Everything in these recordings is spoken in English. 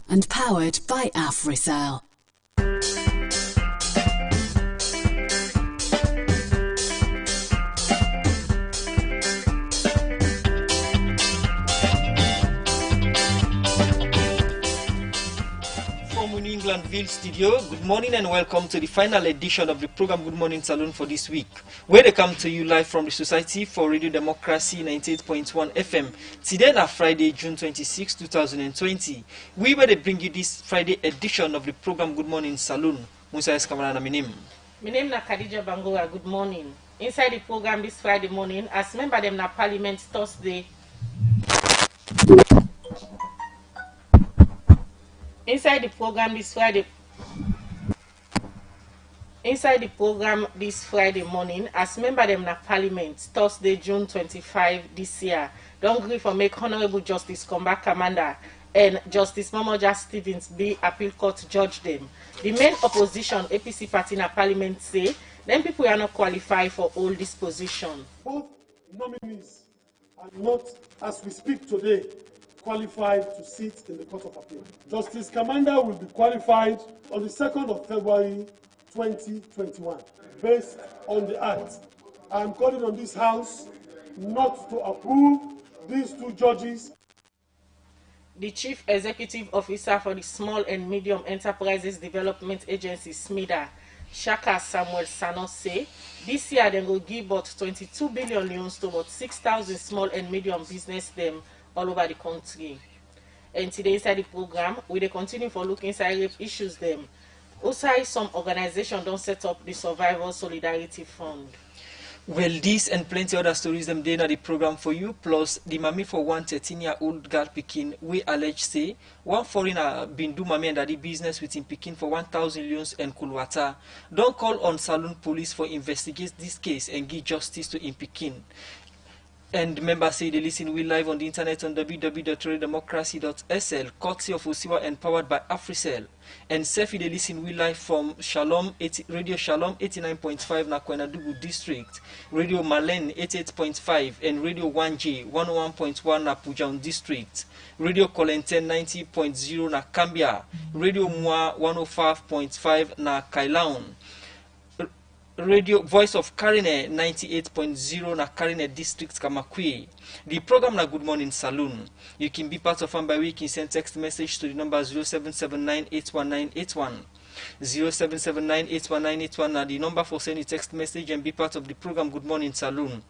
and powered by AfriCell. New Englandville studio, good morning and welcome to the final edition of the program Good Morning Salone for this week, where they come to you live from the Society for Radio Democracy 98.1 FM. Today na Friday, June 26, 2020. We will bring you this Friday edition of the program Good Morning Salone. Musa Eskamara na minim. My name na Khadija Bangura. Good morning. Inside the program this Friday morning, as member them na Parliament Thursday. Inside the program this Friday morning, as member them na Parliament Thursday, June 25 this year, don't agree for make Honorable Justice Combat Commander and Justice Momoja Stevens be appeal court judge them. The main opposition APC party na Parliament say them people are not qualified for all this position. Both nominees are not, as we speak today, qualified to sit in the Court of Appeal. Justice Commander will be qualified on the 2nd of February 2021, based on the Act. I am calling on this House not to approve these two judges. The Chief Executive Officer for the Small and Medium Enterprises Development Agency, SMEDA, Shaka Samuel Sano, say this year they will give about 22 billion loans to about 6,000 small and medium business them all over the country. And today inside the program, we will continue for looking inside rape issues them. Also, some organizations don't set up the Survival Solidarity Fund. Well, this and plenty other stories them day na the program for you, plus the mommy for one 13-year-old girl Pekin, we allege say one foreigner been do mommy and daddy business with him Pekin for 1,000 loans and Kulwata. Don't call on Salone Police for investigate this case and give justice to him Pekin. And members say they listen we live on the internet on www.radiodemocracy.sl, courtesy of Osiwa and powered by AfriCell. And Sefi they listen we live from Radio Shalom 89.5 na Kwenadugu District, Radio Malen 88.5 and Radio 1J 101.1 na Pujaun District, Radio Kolenten 90.0 na Kambia, Radio Mwa 105.5 na Kailaun, Radio Voice of Karine 98.0 na Karine District Kamakwi. The program na Good Morning Salone. You can be part of one by week. You can send text message to the number 0779819881. 0779819881 na the number for sending text message and be part of the program Good Morning Salone.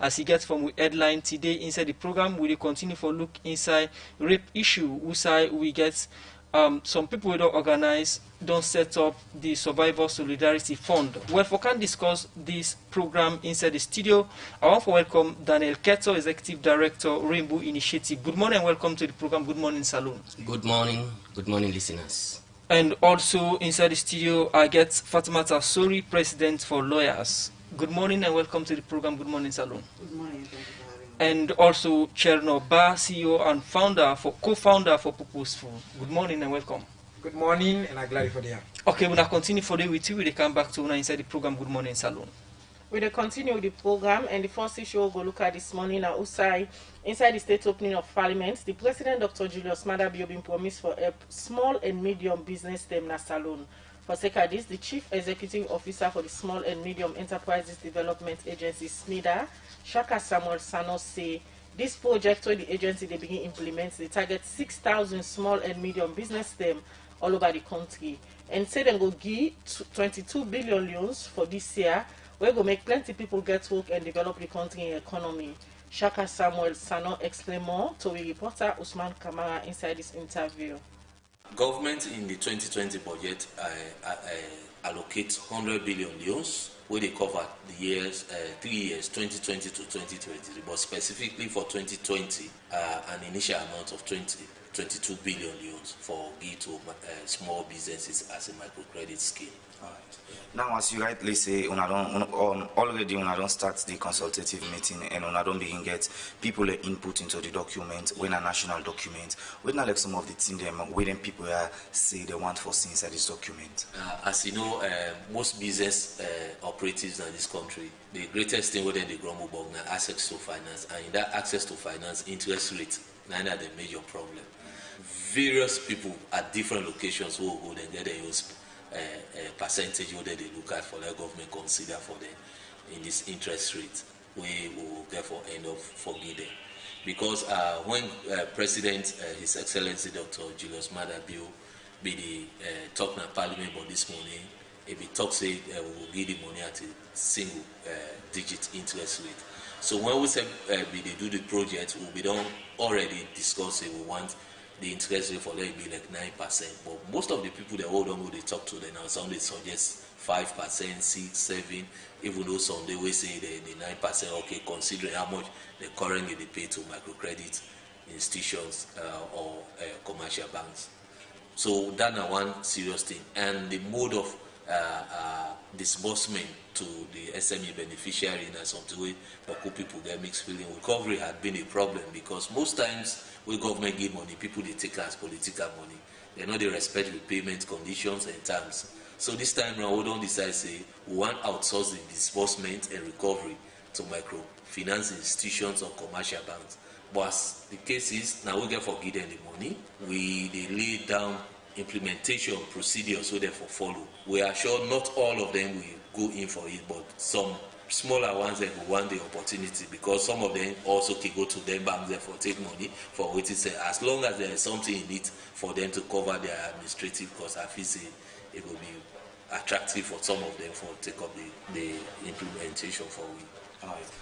As you get from the headline today inside the program, we will continue for look inside rape issue. We get some people who don't organize, don't set up the Survival Solidarity Fund. Well, we can discuss this program inside the studio. I want to welcome Daniel Keto, Executive Director, Rainbow Initiative. Good morning and welcome to the program Good Morning Salone. Good morning listeners. And also inside the studio, I get Fatimata Sori, President for Lawyers. Good morning and welcome to the program Good Morning Salone. Good morning, thank you for having me. And also Cherno Ba, CEO and co-founder for Purposeful. Good morning and welcome. Good morning, and I'm glad for the. Okay, we'll continue for the with you. We'll come back to una inside the program Good Morning Salone. We'll continue with the program, and the first issue we'll go look at this morning now. Inside the state opening of Parliament, the President Dr. Julius Maada Bio been promised for help small and medium business them na Salone. For sake of this, the Chief Executive Officer for the Small and Medium Enterprises Development Agency, SMEDA, Shaka Samuel Sano, say this project where the agency they begin implement, they target 6,000 small and medium business them all over the country. And say they go give 22 billion loans for this year, where go make plenty people get work and develop the country economy. Shaka Samuel Sano explain more to the reporter Usman Kamara inside this interview. Government in the 2020 budget allocates 100 billion loans where they cover the years, 3 years, 2020 to 2023, but specifically for 2020, an initial amount of 22 billion loans for give to small businesses as a microcredit scheme. All right. Now, as you rightly say, already don't start the consultative meeting and don't begin get people input into the document, when a national document, when like some of the things when people say they want for things at this document. As you know, most business operatives in this country, the greatest thing within the grumble about access to finance, and in that access to finance, interest rate, neither the major problem. various people at different locations who will go and get their own percentage what they look at for the government consider for them in this interest rate we will get for end of forgiving. Because when President, His Excellency Dr. Julius Maada Bio, be the talk in Parliament about this morning, if he talks say we will give the money at a single digit interest rate. So when we say they do the project, we don't already discuss it. We want the interest rate for them to be like 9%. But most of the people that hold on who they talk to, they now some they suggest 5%, 6, 7. Even though some they will say the 9%. Okay, considering how much they currently they pay to microcredit institutions or commercial banks. So that's one serious thing. And the mode of disbursement to the SME beneficiary in some way, but people get mixed feeling. Recovery had been a problem because most times when government give money, people they take as political money. They know they respect the payment conditions and terms. So this time around, we don't decide say we want outsource the disbursement and recovery to microfinance institutions or commercial banks. But as the case is, now we get forgiven the money. They lay down implementation procedures so therefore follow. We are sure not all of them will go in for it, but some smaller ones that will want the opportunity because some of them also can go to them banks therefore take money for what it says. As long as there is something in it for them to cover their administrative costs, I feel say it will be attractive for some of them for take up the implementation for we.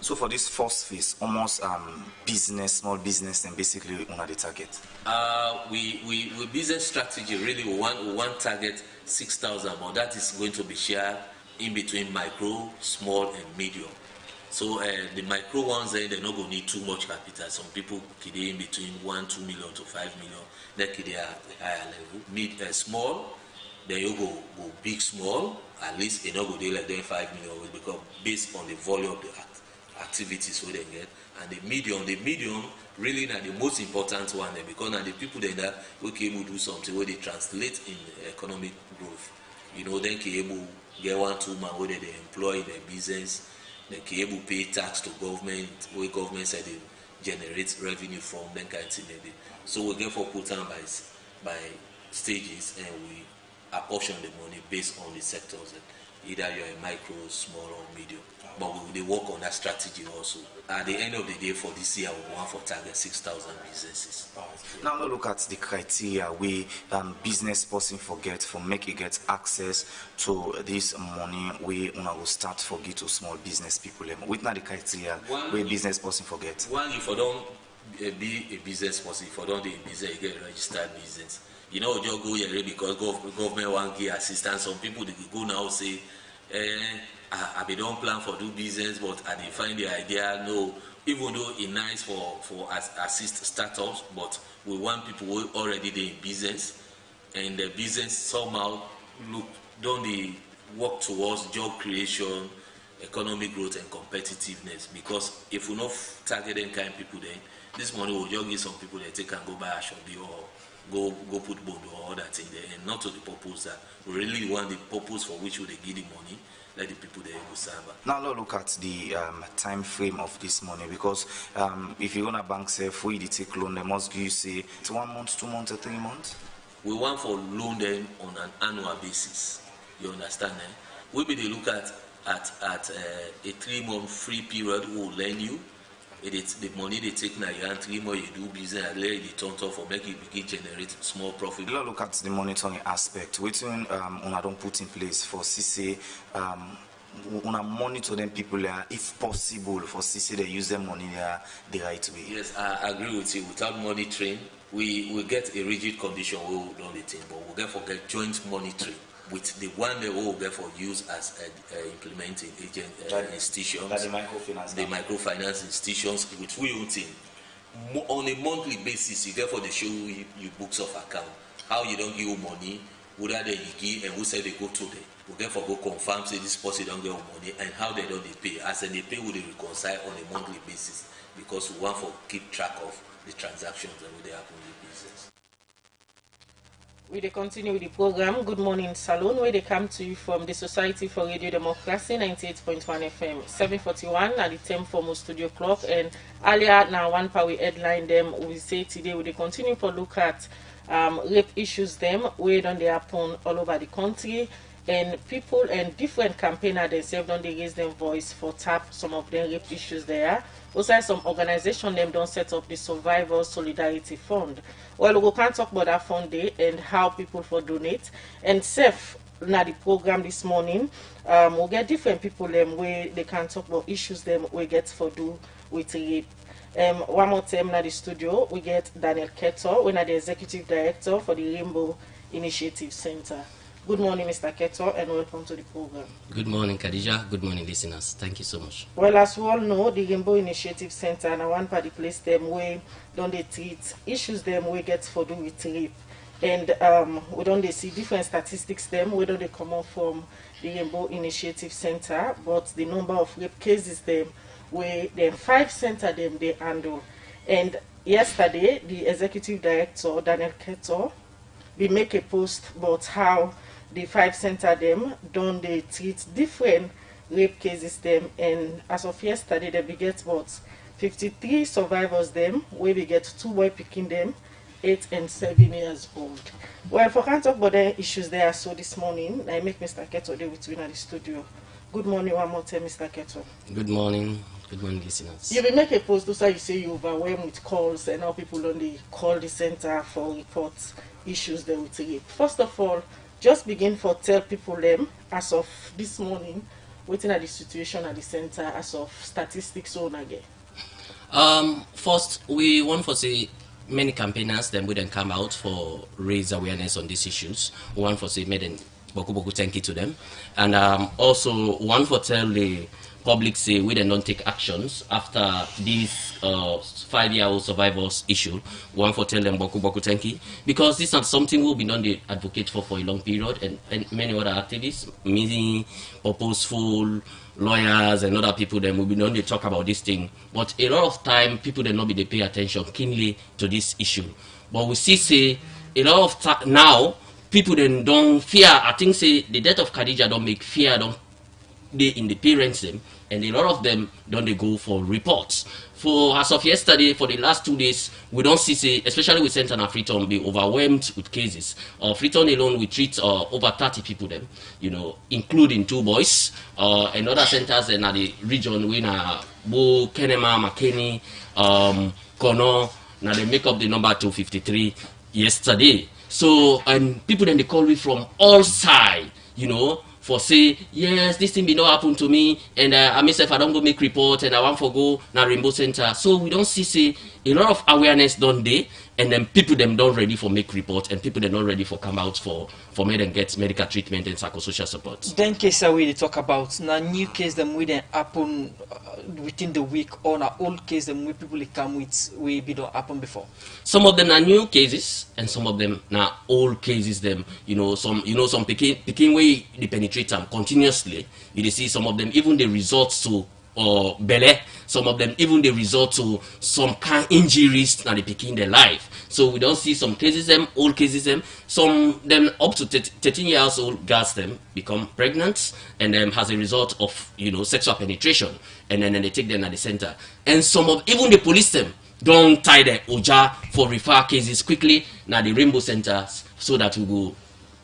So for this first phase, almost small business, and basically on the target. We business strategy really we want target 6,000, but that is going to be shared in between micro, small, and medium. So the micro ones they're not going to need too much capital. Some people could in between 1-2 million to 5 million. That could be at higher level. Small, then you go big small. At least you know go there like then 5 million will become based on the volume of the activities we they get. And the medium really now the most important one because now the people that we can able do something where they translate in economic growth. You know, then can able get 1-2 man where they employ in their business, they can able pay tax to government, where government said they generate revenue from then kind of thing. So we get for put on by stages and we apportion the money based on the sectors. Either you're a micro, small, or medium. But they work on that strategy also. At the end of the day, for this year, we want for target 6,000 businesses. Now look at the criteria we business person forget for make it get access to this money we will start for get to small business people. With now the criteria we business person forget. One, if you don't be a business person, if you don't be a business, you get a registered business. You know, just go here because government want give assistance. Some people they go now say, I don't plan for do business, but I didn't find the idea. No, even though it's nice for assist startups, but we want people who already there in business, and the business somehow don't they work towards job creation, economic growth, and competitiveness. Because if we not target them kind of people, then this money will just give some people that they can go buy a shopee or go put bond or all that thing there, and not to the purpose that we really want the purpose for which we give the money, let the people there go serve. Now look at the time frame of this money because if you go to a bank say free they take loan, they must give you say it's 1 month, 2 months, or 3 months. We want for loan them on an annual basis. You understand? We be they look at a 3-month free period we will lend you. It's the money they take now, you 3 months you do business and let it turn off for make you begin generate small profit. Look at the monitoring aspect. Waiting I don't put in place for CC una monitor them people there if possible for CC they use their money there the right way. Yes, I agree with you. Without monitoring, we get a rigid condition we will do the thing, but we get forget joint monitoring with the one that we will get for use as implementing agent institutions, the microfinance institutions, which we own team. On a monthly basis, you get for the show you books of account, how you don't give money, whether they give and who say they go to them. We get for go confirm say this person don't get money and how they don't they pay. As they pay, we reconcile on a monthly basis because we want to keep track of the transactions that will happen in the business. We continue with the program Good Morning Salone, where they come to you from the Society for Radio Democracy 98.1 FM 7:41 at the 10 formal studio clock. And earlier now one power headline them we say today we continue for look at rape issues them wey don dey happen all over the country, and people and different campaigners themselves don dey raise them voice for tap some of them rape issues there. Also, some organization them don set up the Survivors Solidarity Fund. Well, we can talk about that fund day and how people for donate. And sef na the program this morning, we'll get different people them where they can talk about issues them we get for do with rape. One more time na the studio, we get Daniel Keto, we are the Executive Director for the Rainbow Initiative Center. Good morning, Mr. Keto, and welcome to the program. Good morning, Khadija. Good morning, listeners. Thank you so much. Well, as we all know, the Rainbow Initiative Center and one party place them where don't they treat issues them we get for do with rape. And we don't they see different statistics them where don't they come out from the Rainbow Initiative Center, but the number of rape cases them where the 5 center them they handle. And yesterday, the Executive Director, Daniel Keto, we make a post about how the 5 center them don't they treat different rape cases them, and as of yesterday they be get about 53 survivors them where we get 2 boy picking them 8 and 7 years old. Well, if I can't talk about the issues there, so this morning I make Mr. Keto there with me in the studio. Good morning one more time, Mr. Keto. Good morning. Good morning, listeners. You will make a post so you say you overwhelmed with calls and now people only call the center for reports issues there with rape. First of all, just begin for tell people them as of this morning waiting at the situation at the center as of statistics on again. First, we want to say many campaigners then wouldn't come out for raise awareness on these issues. We want to say made an boku thank you to them, and also one for tell the public say we then don't take actions after this 5-year-old survivors issue. One for tell them boku thank you, because this is not something we'll be done the advocate for a long period, and many other activists, many purposeful lawyers and other people then will be done they talk about this thing. But a lot of time people then not be they pay attention keenly to this issue. But we see say a lot of now people then don't fear. I think say the death of Khadija don't make fear don't they in the parents them, and a lot of them don't they go for reports. For as of yesterday, for the last 2 days, we don't see say, especially with Center and Freetown, be overwhelmed with cases. Freetown alone we treat over 30 people them, you know, including 2 boys. And other centers in the region we na Bo, Kenema, McKinney, Kono, now they make up the number to 53 yesterday. So and people then they call me from all sides, you know, for say yes this thing be not happen to me, and I myself I don't go make report and I want for go na Rainbow Center. So we don't see say a lot of awareness done there, and then people them don't ready for make report, and people they're not ready for come out for me and get medical treatment and psychosocial support. Then case we they talk about now new case them we then happen within the week, or na old case them we people come with we be don't happen before. Some of them are new cases and some of them are old cases them, you know, some picking way they penetrate them continuously. You see some of them even the results to belly, some of them even they resort to some kind injuries now they picking their life. So we don't see some cases them, old cases them, some them up to 13 years old girls them become pregnant, and then as a result of, you know, sexual penetration, and then they take them at the center. And some of even the police them don't tie the oja for refer cases quickly now the Rainbow Centers, so that we will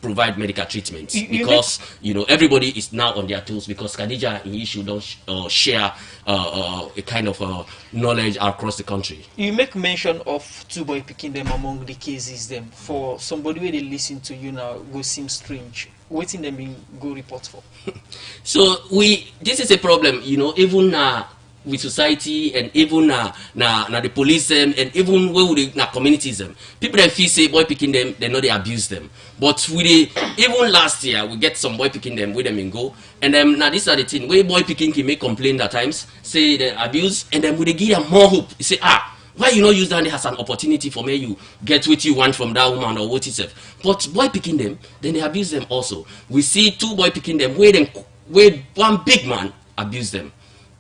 provide medical treatment, because you know everybody is now on their toes, because Khadija in issue don't share a kind of knowledge across the country. You make mention of 2 boy picking them among the cases them. For somebody where they listen to you now go seem strange, waiting them being go report for. So this is a problem, you know, even with society, and even the police them, and even where we na communities them. People that feel say boy picking them, they know they abuse them. But even last year we get some boy picking them with them in go, and then now this are the thing where boy picking can make complaint at times, say they abuse, and then we give them more hope. You say why you not use that as an opportunity for me you get what you want from that woman or what itself. But boy picking them, then they abuse them also. We see 2 boy picking them where one big man abuse them.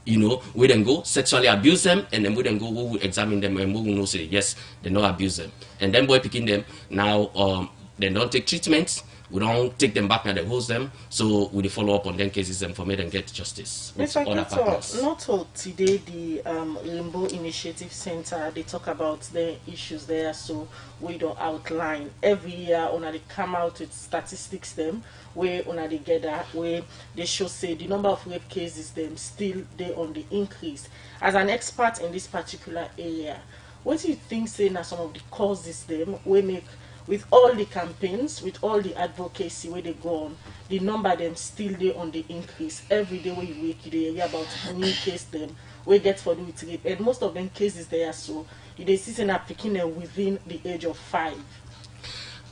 You know, we then go sexually abuse them, and then we then go, we will examine them, and we will know say yes, they not abuse them. And then boy picking them now, they don't take treatment, we don't take them back and they host them. So we follow up on them cases and for me them get justice with Mr. other partners. Not all today the Rainbow Initiative Center they talk about the issues there, so we don't outline every year on they come out with statistics them where on they gather where they show say the number of rape cases them still they on the increase. As an expert in this particular area, what do you think say now some of the causes them we make with all the campaigns, with all the advocacy where they go on, the number them still they on the increase. Every day when you wake, you hear about new case them we get for do with rape, and most of them cases they are so they see are picking them within the age of 5.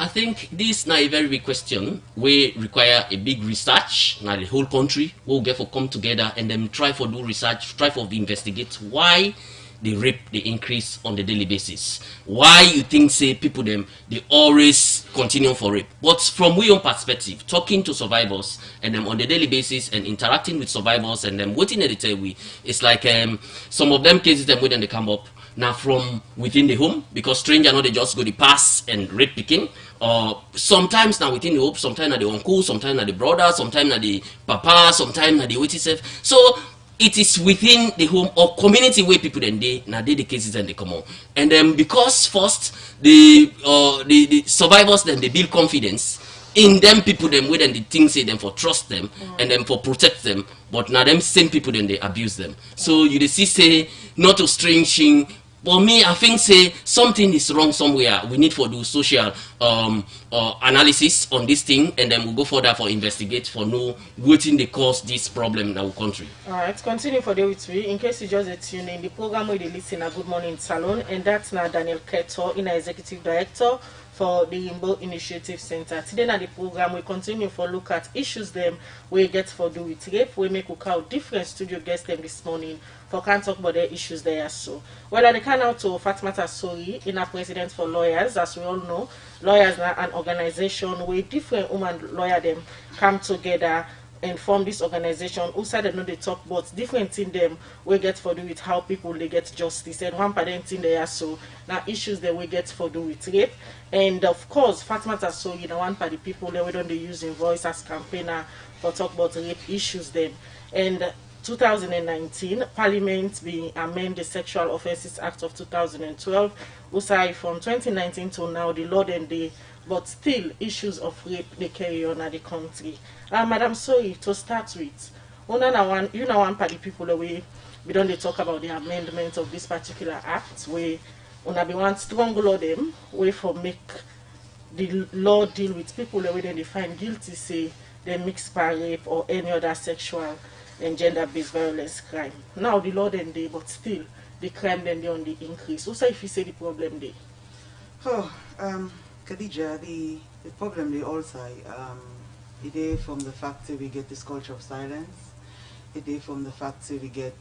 I think this now a very big question. We require a big research. Now the whole country will get for come together and then try for do research, try for investigate why the rape they increase on the daily basis. Why you think say people them they always continue for rape? But from we own perspective, talking to survivors and them on the daily basis and interacting with survivors and them waiting at the tell we, it's like some of them cases them when they come up now from within the home because stranger know they just go the pass and rape picking. Or sometimes now within the home, sometimes now the uncle, sometimes now the brother, sometimes now the papa, sometimes now the waiting self. So it is within the home or community where people then they now they the cases and they come on. And then because first the survivors then they build confidence in them people them where then the things say them for trust them and then for protect them, but now them same people then they abuse them. So you see say not a strange thing. For me, I think say something is wrong somewhere. We need for do social analysis on this thing, and then we'll go further for investigate for know waiting they cause this problem in our country. All right, continue for day with me. In case you just tune in, the program where they listen a Good Morning Salone, and that's now Daniel Keto, in executive director for the Rainbow Initiative Center. Today na the program we continue for look at issues them we get for do with rape. We make look out different studio guests them this morning for can talk about the issues there. So well they can out to Fatmata Sori, in a president for lawyers. As we all know, lawyers are an organization where different women lawyer them come together and form this organization. Also they know they talk about different things them we get for do with how people they get justice, and one parent thing there so now issues that we get for do with rape. And of course Fatmata Sori, you know, one part of the people that we don't they use in voice as campaigner for talk about rape issues them. And 2019, Parliament being amend the Sexual Offences Act of 2012, also from 2019 to now, the law and the but still issues of rape they carry on at the country. Madam Sori, to start with, you know one party people we don't they talk about the amendment of this particular act where una be one strong law them way for make the law deal with people that they find guilty say they mix by rape or any other sexual and gender-based violence crime. Now the law then they, but still the crime then they on the increase. Also, if you say the problem they. Oh, Khadija, the problem they also it is from the fact that we get this culture of silence. It is from the fact that we get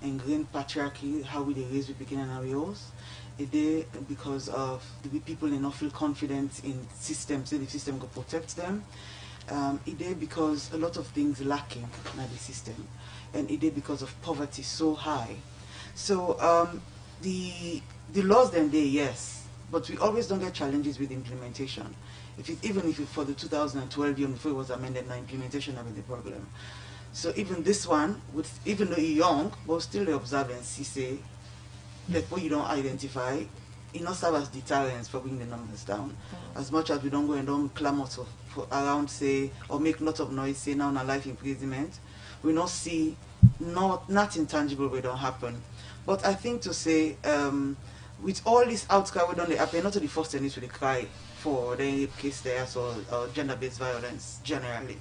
ingrained patriarchy, how we raise we begin in our house. It is because of the people not feel confident in systems, so the system will protect them. It is because a lot of things lacking in the system, and it is because of poverty so high. So the laws then they yes, but we always don't get challenges with implementation. Even if for the 2012 year before it was amended, now implementation have been the problem. So even this one, even though you're young, but still the observance, he say that what you don't identify, it not serve as deterrence for bringing the numbers down. As much as we don't go and don't clamor around say or make lots of noise say now in a life imprisonment, we not see not intangible way don't happen. But I think to say with all this outcry we don't happen, not to the first thing to the cry for the rape case there or gender-based violence generally.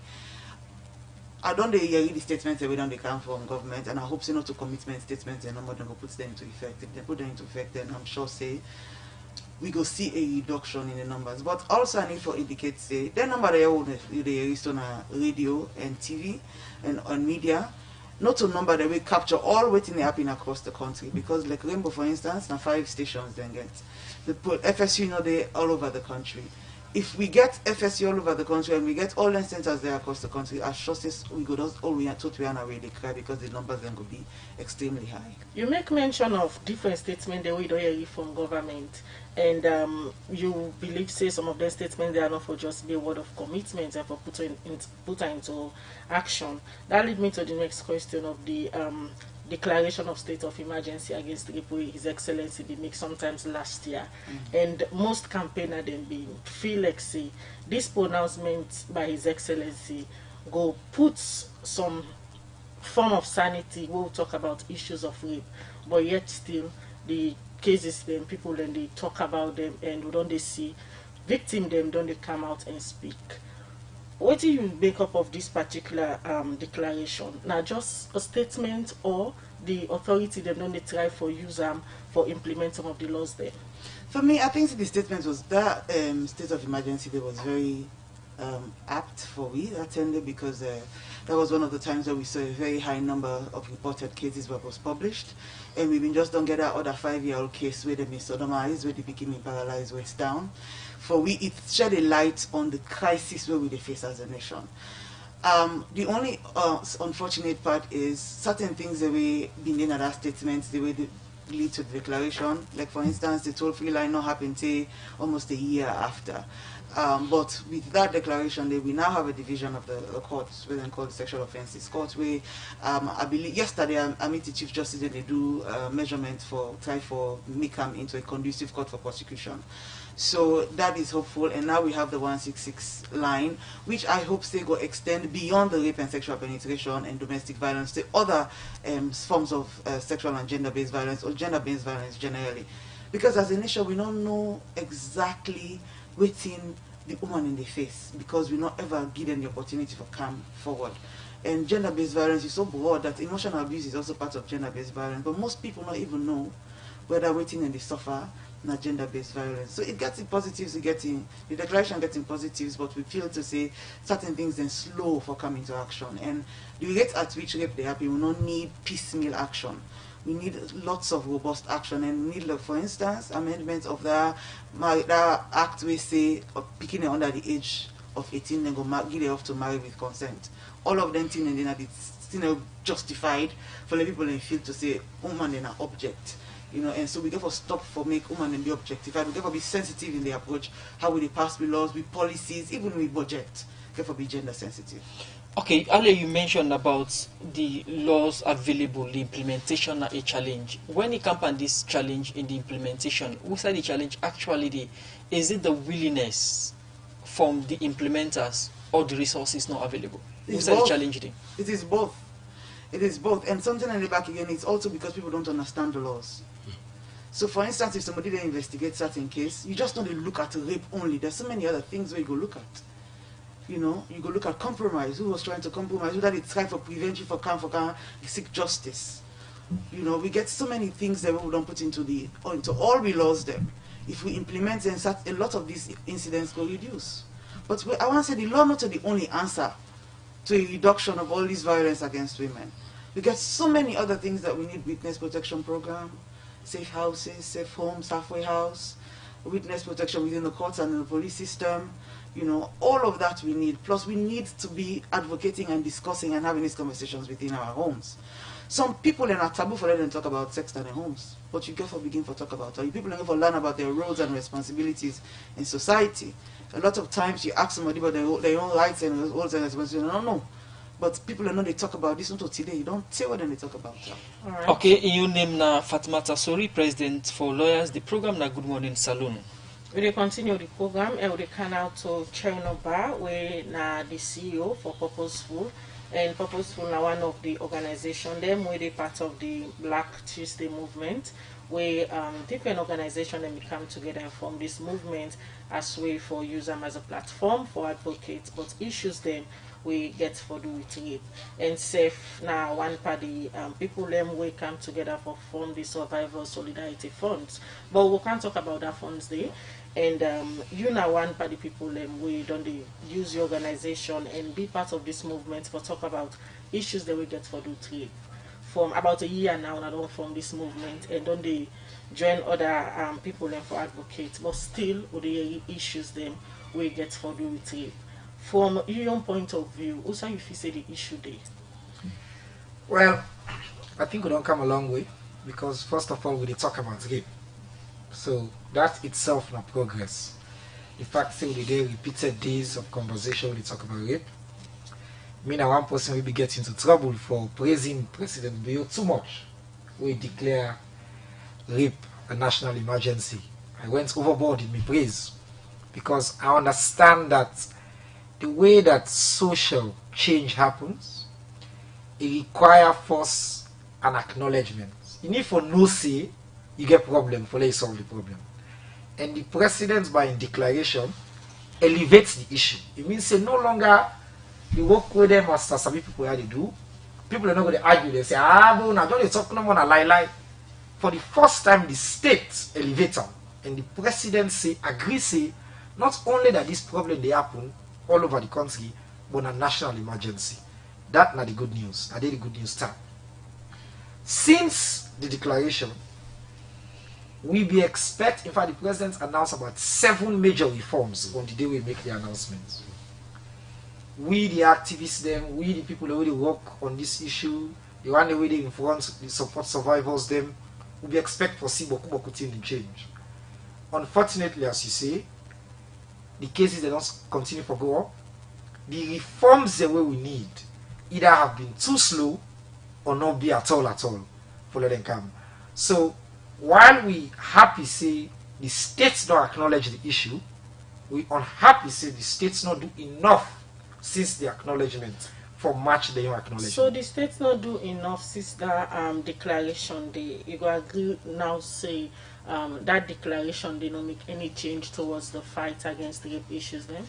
I don't hear the statements that we don't come from government, and I hope so not to commitment statements and number them go put them into effect. If they put them into effect, then I'm sure say we go see a reduction in the numbers. But also I need to indicate say the number they released on radio and TV and on media, not a number that we capture all waiting happening across the country, because like Rainbow for instance, now 5 stations then get the FSU they all over the country. if we get FSC all over the country and we get all the centers there across the country, as justice, we go just all we are totally unaware cry because the numbers then could be extremely high. You make mention of different statements that we don't hear from government, and you believe say some of the statements they are not for just be a word of commitment and for put into action. That leads me to the next question of the declaration of state of emergency against rape wey His Excellency be make sometimes last year, and most campaigner then be feel like say this pronouncement by His Excellency go put some form of sanity. We'll talk about issues of rape, but yet still the cases then people then they talk about them and we don't they see victim them don't they come out and speak. What do you make up of this particular declaration? Now, just a statement, or the authority them don't they try for use for implement some of the laws there? For me, I think the statement was that state of emergency that was very apt for we attended, because that was one of the times where we saw a very high number of reported cases that was published, and we just don't get that other 5-year-old case where they been sodomized, where they became paralyzed, waist down. For we, it shed a light on the crisis where we face as a nation. The only unfortunate part is certain things that we been in that statement, the way they lead to the declaration. Like for instance, the toll-free line not happened till almost a year after. But with that declaration, we now have a division of the courts, where they call the sexual offences court, where I believe yesterday I met the Chief Justice and they do measurement for try for make them into a conducive court for prosecution. So that is hopeful, and now we have the 166 line, which I hope they go extend beyond the rape and sexual penetration and domestic violence to other forms of sexual and gender-based violence, or gender-based violence generally. Because as a nation, we don't know exactly waiting the woman in the face, because we not ever give them the opportunity for come forward. And gender-based violence is so broad that emotional abuse is also part of gender-based violence, but most people not even know whether waiting and they suffer not gender-based violence. So it gets in positives, the declaration gets in positives, but we feel to say certain things then slow for coming to action. And the rate at which rape they happen, we don't need piecemeal action. We need lots of robust action, and we need, like, for instance, amendment of that act we say picking under the age of 18 then go give it off to marry with consent. All of them things and then it's justified for the people in feel to say woman in an object. And so we therefore stop for make women and be objectified. We therefore be sensitive in the approach, how we pass with laws, with policies, even with budget. Therefore be gender sensitive. Okay, earlier you mentioned about the laws available, the implementation are a challenge. When it comes to this challenge in the implementation, who said the challenge actually is it the willingness from the implementers or the resources not available? Who said the challenge there? It is both. It is both. And something in the back again, it's also because people don't understand the laws. So for instance, if somebody then investigates certain case, you just don't look at rape only. There's so many other things where you go look at. You go look at compromise. Who was trying to compromise? Who that it tried for prevention, for seek justice. We get so many things that we don't put into all we laws them. If we implement them, a lot of these incidents will reduce. But I want to say the law not the only answer to a reduction of all this violence against women. We get so many other things that we need: witness protection program, safe houses, safe homes, halfway house, witness protection within the courts and in the police system. All of that we need. Plus we need to be advocating and discussing and having these conversations within our homes. Some people are taboo for them to talk about sex in their homes, but you get for begin to talk about it. People never learn about their roles and responsibilities in society. A lot of times you ask somebody about their own rights and roles and responsibilities, they don't know. But people know they talk about this until today. You don't say what they talk about. All right. Okay, your name na Fatmata Sori, President for Lawyers. The program na Good Morning Salone. We will continue the program and we can out to Chernobyl, where na the CEO for Purposeful. And Purposeful na one of the organization them where they part of the Black Tuesday movement, where different organizations them come together and form this movement as way for use them as a platform for advocates, but issues them we get for do with rape. And safe now one party people them we come together for form the Survivor Solidarity Funds. But we can't talk about that funds there. And one party people we don't use the organization and be part of this movement for talk about issues that we get for do rape. From about a year now, I don't form this movement and don't they join other people for advocates, but still with the issues them we get for do with rape. From your point of view, also you feel say the issue there? Well, I think we don't come a long way because first of all we dey talk about rape. So that itself na progress. The fact say we dey repeated days of conversation we dey talk about rape. Me na one person will be getting into trouble for praising President Bio too much. We declare rape a national emergency. I went overboard in my praise because I understand that the way that social change happens, it requires first an acknowledgement. You need for no say you get problem for let you solve the problem. And the president by in declaration elevates the issue. It means say no longer you work with them as some people how they do. People are not going to argue. They say, but now don't talk no more lie. For the first time, the state elevates them. And the president agree say not only that this problem they happen all over the country, but a national emergency. That's not the good news. That is the good news start. Since the declaration, we be expect, in fact, the president announced about 7 major reforms on the day we make the announcements. We, the activists, them, we, the people who really work on this issue, the one that really influence, the support survivors, them, we be expect for see boku thing in change. Unfortunately, as you say, the cases they don't continue to go up. The reforms the way we need either have been too slow or not be at all for let them come. So while we happy say the states don't acknowledge the issue, we unhappy say the states not do enough since the acknowledgement for match the acknowledgement. So the states not do enough since that declaration. You go agree now say that declaration did not make any change towards the fight against rape issues then?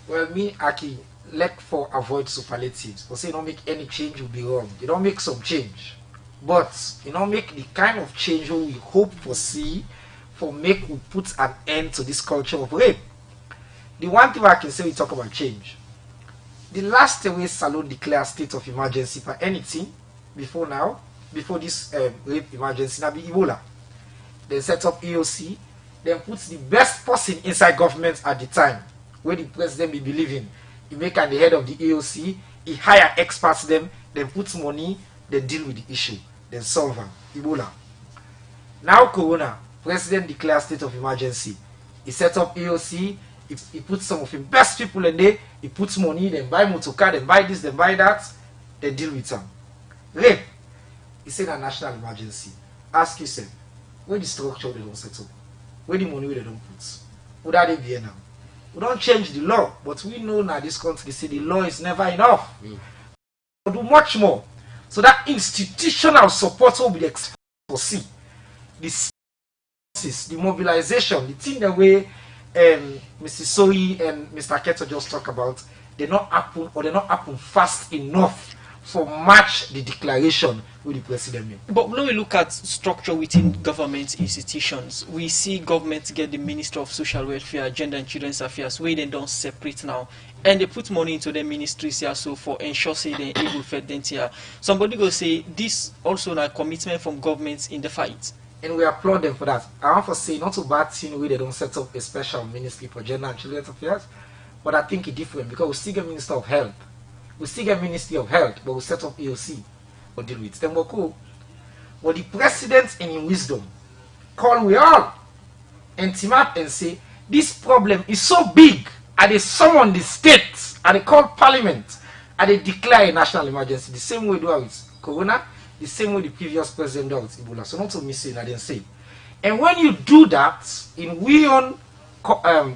Well, me, Aki, like for avoid superlatives. For say you don't make any change will be wrong. You don't make some change. But you don't make the kind of change we hope for see for make we put an end to this culture of rape. The one thing I can say we talk about change. The last way Salone declared state of emergency for anything before now, before this rape emergency, now be Ebola. They set up EOC, then puts the best person inside government at the time, where the president be believing. He make at the head of the EOC, he hire experts them, then puts money, then deal with the issue, then solve them. Ebola. Now Corona, president declares state of emergency. He set up EOC, he puts some of his best people in there, he puts money, then buy motorcar, then buy this, then buy that, then deal with them. Rape, he said a national emergency. Ask yourself, where the structure they don't set up? Where the money they don't put? Would that be now? We don't change the law, but we know now this country say the law is never enough. We do much more. So that institutional support will be exposed for see. The mobilization, the thing that way Mrs. Sohi and Mr. Keto just talk about, they not happen fast enough for match the declaration with the president made. But when we look at structure within government institutions, we see government get the Minister of Social Welfare, Gender and Children's Affairs, where they don't separate now. And they put money into the ministries here so for ensure say they able fed them here. Somebody go say this also a commitment from governments in the fight. And we applaud them for that. I want to say not a bad thing where they don't set up a special ministry for gender and children's affairs, but I think it's different because we still get Minister of Health. We still get Ministry of Health, but we set up EOC or deal with them. But the president in his wisdom call we all and team up and say this problem is so big, and they summon the states, and they call parliament, and they declare a national emergency. The same way we do with Corona, the same way the previous president did with Ebola. So not to miss it, I didn't say. And when you do that in we own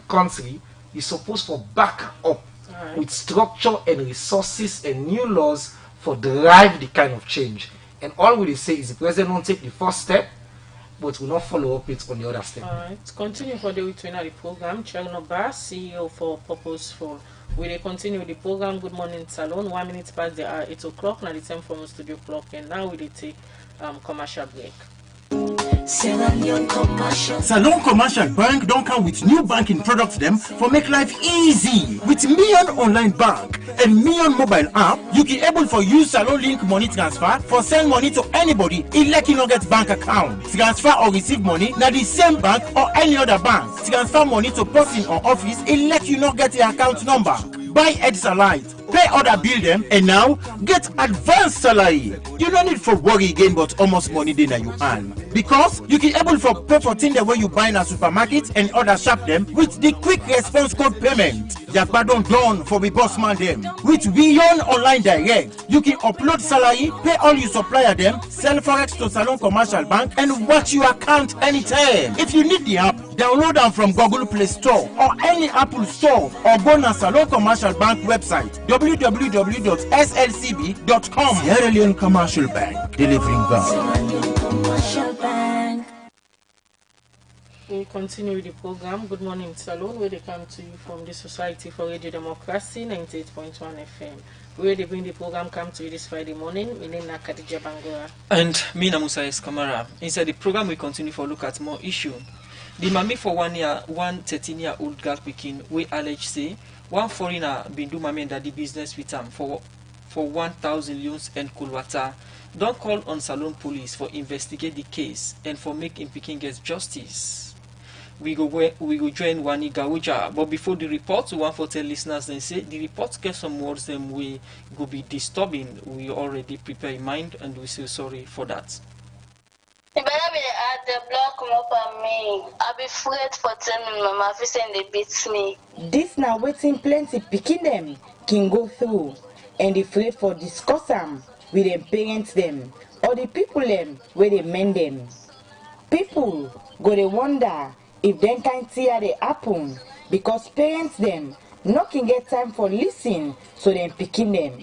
country, you're supposed to back up with structure and resources and new laws for drive the kind of change. And all we say is the president won't take the first step, but will not follow up it on the other step. Alright, continue for the return of the program. Chernobyl, CEO for Purposeful. We will continue with the program Good Morning Salone. 1 minute past the hour, 8 o'clock. Now the time for our studio clock, and now we will take commercial break. Salone Commercial Bank don't come with new banking products them for make life easy. With Million Online Bank and Million Mobile app, you can able for use Salone Link money transfer for send money to anybody elect you no get bank account. Transfer or receive money na the same bank or any other bank. Transfer money to person or office elect you no get the account number. Buy Ed Salite, pay other bill them, and now get advanced salary. You don't need for worry again, but almost money then you earn. Because you can able for pay for things the way you buy in a supermarket and other shop them with the quick response code payment. Jakba don't done for the boss man them. With Beyond Online Direct, you can upload salary, pay all your supplier them, sell forex to Salone Commercial Bank, and watch your account anytime. If you need the app, download them from Google Play Store or any Apple Store, or go to Salone Commercial Bank website www.slcb.com. Sierra Leone Commercial Bank, delivering value. We continue with the program Good Morning Salone, where they come to you from the Society for Radio Democracy 98.1 FM. Where they bring the program come to you this Friday morning. My name is Khadija Bangora. And me na Musa Kamara. Inside the program we continue for look at more issue. The mami for 1 year, 13-year-old girl picking, we allege say one foreigner been do mami and daddy business with him for 1,000 loans and kulwata. Don't call on Salone police for investigate the case and for make him picking get justice. We go join Wani Gawuja, but before the report, we want to tell listeners then say the report get some words them we go be disturbing. We already prepare in mind and we say sorry for that. You better be at the block come up on me. I'll be afraid for telling Mama if saying they beat me. This now waiting plenty picking them can go through and they afraid for discuss them with them parents them or the people them where they mend them. People go they wonder if them can't see how they happen because parents them no can get time for listen so them picking them.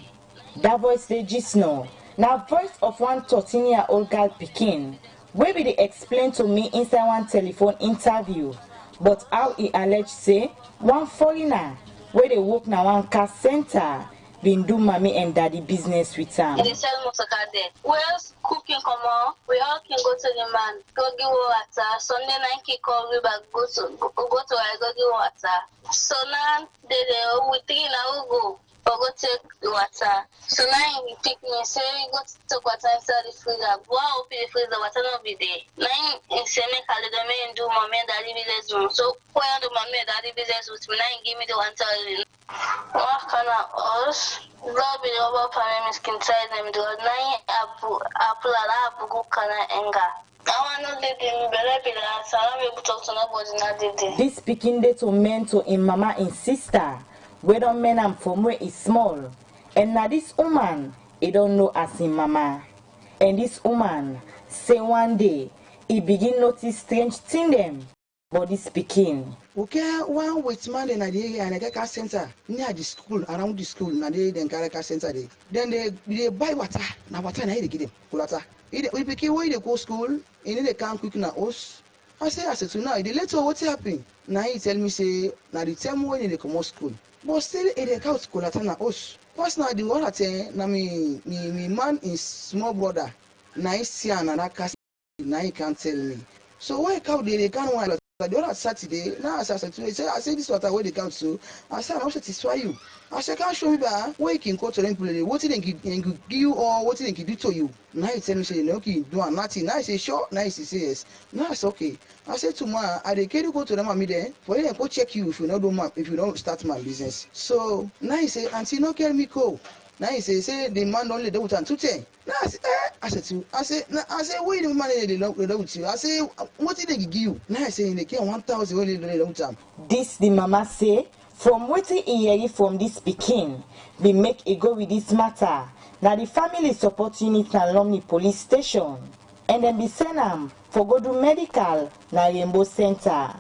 That voice they just know. Now voice of one 13-year-old girl picking. Where they explain to me inside one telephone interview, but how he alleged say one foreigner where they work now one car center been do mommy and daddy business with them. They sell motorcar there. Where's cooking come on? We all can go to the man, go give water. Sunday night he call we back go to I go give water. So now we think now go. Or go take the water. So now he pick me and say, go take water inside the freezer. Go out open the freezer, water not be there. Now he say, make a little man do mommy and daddy business room. So why do mommy and daddy business with me? Now he give me the 1,000. What kind of us? God be the over parent skin size them do. Now apple go kana enga. I want to did him better be that. So I don't be able to talk to nobody not did it. This speaking day to men to in mama and sister. We don't men am from where is small. And now this woman, he don't know as in mama. And this woman say one day, he begin notice strange thing them. Body speaking. Okay, one with man in the area and a car center near the school, around the school, and they then car center day. Then they buy water. Now water na they give them water. We became where they go school, and they can't quick na us. I said to now, the later what happened? Now he tell me say, now the time when they come out school. But still, they can't school at us. What's now the one at na me man is small brother. Now he see another cast. Now he can't tell me. So why can't they can't want the other Saturday? Now I said this water where they come to. I said I'm not satisfy you. I said can't show me back where you can go to them play. What they can give you or what they can do to you. Now he tell me say no, okay, do nothing. Now I say sure. Now he say yes. Now it's okay. I said to ma, I dey carry go to them and me there for them go check you if you don't start my business. So now he say auntie no carry me go. Now he say the man don't let them with 210. Now I said wait the man they don't with you. I say what did they give you? Now I say they get 1,000 when they don't with them. This the mama say from waiting he hear from this Pekin, we make a go with this matter. Now the family support unit na Lumni police station. And then be send him for go do medical na Rainbow Center.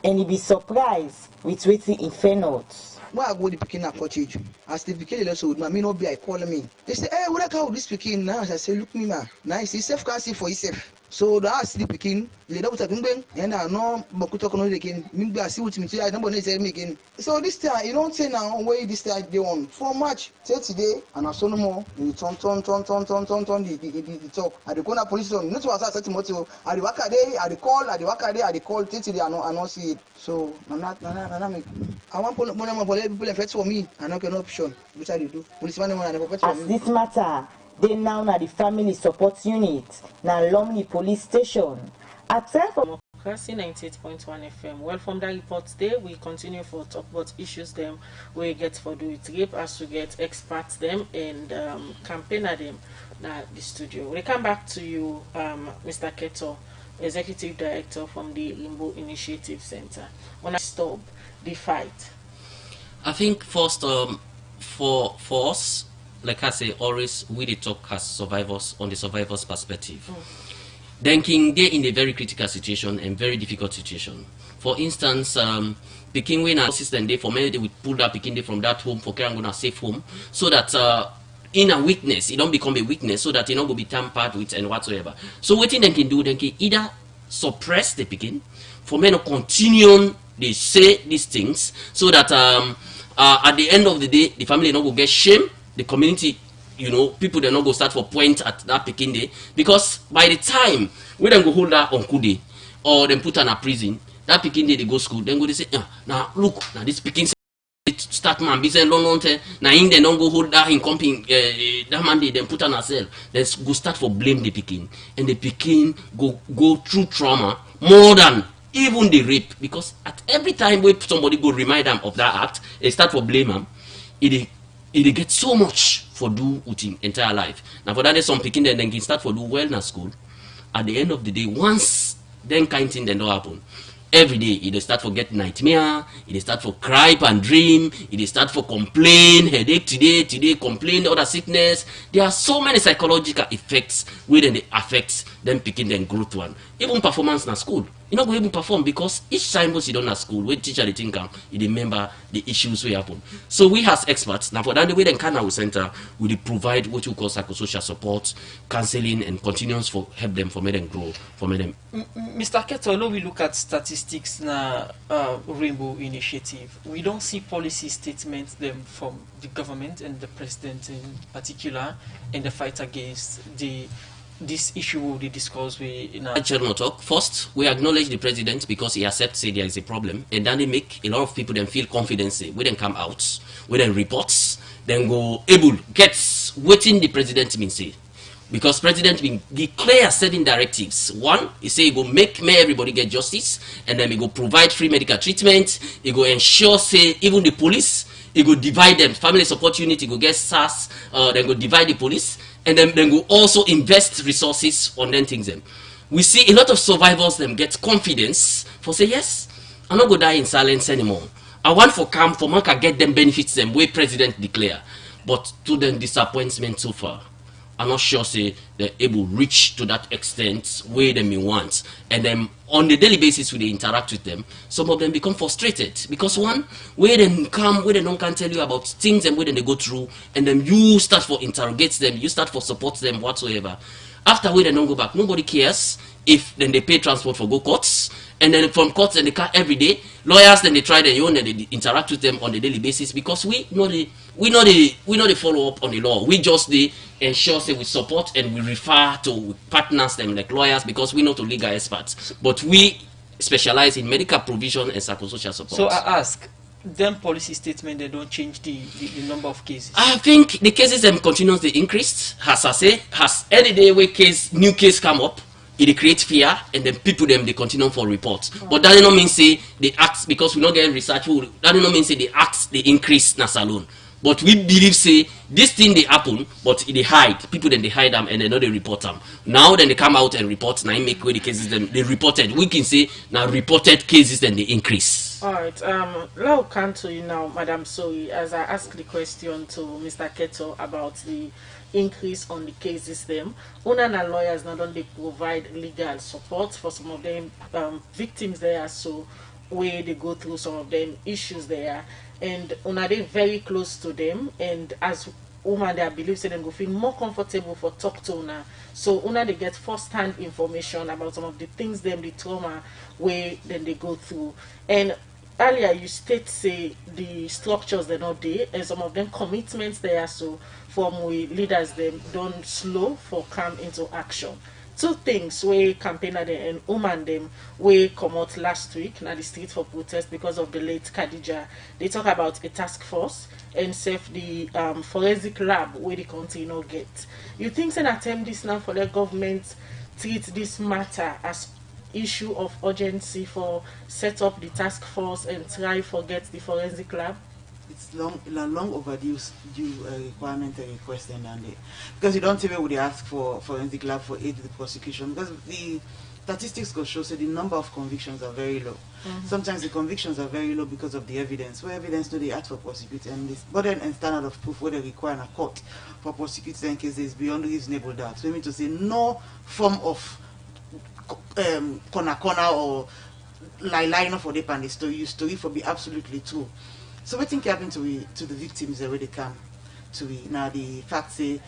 And he be surprised with waiting in Fenot. Why I go the Pekin na cottage? As the Pekin also would me no be I call me. They say, hey, what I call this Pekin now? I say, look me ma. Now he say self can see for himself. So that see the pikin, they don't take bang, and I know Bakuto Kono again, Mingba see what me I don't say again. So this time, you don't say now where this time they on 4 March, say today, and I saw no more, you turn the talk. At the corner police on, not was at Moto, at the Waka day, at the call, till I not see it. So, I want people effects for me, and not an option, which I do. Policeman and effects for As me. this matter, they now na the family support unit, na Lumley police station. At time for Classy 98.1 FM. Well, from that report today, we continue for talk about issues them we get for do it rape as we get experts them and campaigner them na the studio. We come back to you, Mr. Keto, Executive Director from the Limbo Initiative Center. When I stop the fight. I think first, for us, like I say, always we dey talk as survivors on the survivors' perspective. Then King they in a very critical situation and very difficult situation. For instance, picking when a system day for many they would pull that picking day from that home for carrying on a safe home, so that in a weakness, it don't become a weakness, so that it don't go be tampered with and whatsoever. So what they can do, they can either suppress the picking, for men to continue they say these things, so that at the end of the day, the family not go get shame, the community, you know, people they not go start for point at that picking day, because by the time we then go hold that on Kude or then put her in a prison, that picking day they go school, then go they say, now look, now this picking start man business long now in they don't go hold that in comping that man they then put on a cell, then go start for blame the picking, and the picking go through trauma more than even the rape, because at every time we somebody go remind them of that act, they start for blame them, it get so much for do with him entire life. Now for that there's some picking then can start for do well in school. At the end of the day, once then kind thing then don't happen. Every day, it start for get nightmare, it start for cry and dream, it start for complain, headache today, complain, other sickness. There are so many psychological effects where they affect them picking them growth one. Even performance in school. You not go even perform because each time you don't at school, when teacher they think you remember the issues will happen. So we as experts, now for that the way then Canada Center will provide what you call psychosocial support, counseling and continuance for help them for make them grow, for make them. Mr. Keto, now we look at statistics na Rainbow Initiative. We don't see policy statements them from the government and the president in particular in the fight against this issue they discuss with in our talk. First, we acknowledge the president because he accepts say there is a problem, and then they make a lot of people then feel confidence. We then come out, we then reports, then go able gets waiting the president mean say. Because president will declare certain directives. One, he say he go make everybody get justice, and then he go provide free medical treatment. He go ensure say even the police, he go divide them. Family support unit, he go get SARS, then go divide the police, and then go also invest resources on them things them. We see a lot of survivors them get confidence for say yes, I'm not go die in silence anymore. I want for come for man can get them benefits them way president declare, but to them disappointment so far. I'm not sure say they're able to reach to that extent where they may want, and then on the daily basis when they interact with them, some of them become frustrated because one where they come where they don't can tell you about things and where they go through, and then you start for interrogate them, you start for support them whatsoever. After where they don't go back, nobody cares if then they pay transport for go courts, and then from courts and they car every day. Lawyers then they try their own and they interact with them on a daily basis because we know the follow up on the law. We just the ensure say we support and we refer to partners them like lawyers because we know to legal experts. But we specialize in medical provision and psychosocial support. So I ask, them policy statement they don't change the number of cases. I think the cases them continues to increase. As I say, has any day where new case come up, it creates fear, and then people them they continue for reports. But that does not mean say they act because we not getting research. That does not mean say they act they increase na salon. But we believe say this thing they happen, but they hide. People then they hide them and they know they report them. Now then they come out and report. Now make where the cases them they reported. We can say now reported cases then they increase. All right. Now come to you now, Madam Soyi, as I ask the question to Mr. Keto about the increase on the cases them. Una and lawyers not only provide legal support for some of them victims there, so where they go through some of them issues there, and una they very close to them, and as woman they believe say them go feel more comfortable for talk to una. So una they get first-hand information about some of the things them the trauma where then they go through. And earlier you state say the structures they're not there and some of them commitments they are so from we leaders them don't slow for come into action. Two things where campaigner them and woman them we come out last week na the street for protest because of the late Khadija. They talk about a task force and save the forensic lab where the country no get. You think an attempt this now for the government treat this matter as issue of urgency for set up the task force and try forget the forensic lab? It's long overdue requirement and request and because you don't even would ask for forensic lab for aid to the prosecution because the statistics go show so the number of convictions are very low. Sometimes the convictions are very low because of the evidence. Where evidence do they ask for prosecute and this burden and standard of proof where they require a court for prosecuting in case is beyond reasonable doubt. So we mean to say no form of corner or line for the pan story for be absolutely true. So what think happened to the victims where they come to now the fact say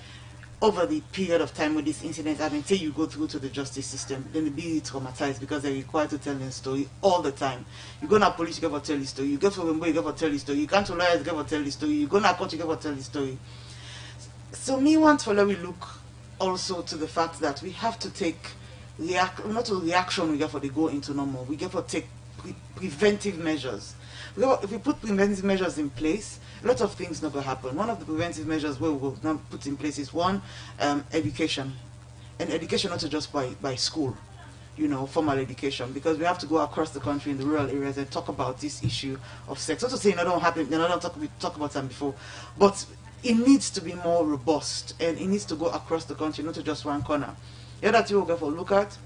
over the period of time with this incident happened until you go through to the justice system, then they be traumatized because they're required to tell their story all the time. You go to police, you go to tell the story. You go to Wimbo, you go to tell the story. You come to lawyers, you go to tell the story. You go to court, you go to tell the story. So me want to look also to the fact that we have to take not a reaction we get for the go into no more. We get for take preventive measures. If we put preventive measures in place, a lot of things never happen. One of the preventive measures we will now put in place is one, education. And education not just by school, you know, formal education, because we have to go across the country in the rural areas and talk about this issue of sex. Not to say it don't happen, we talk about them before, but it needs to be more robust and it needs to go across the country, not to just one corner. The other thing we'll go for look at,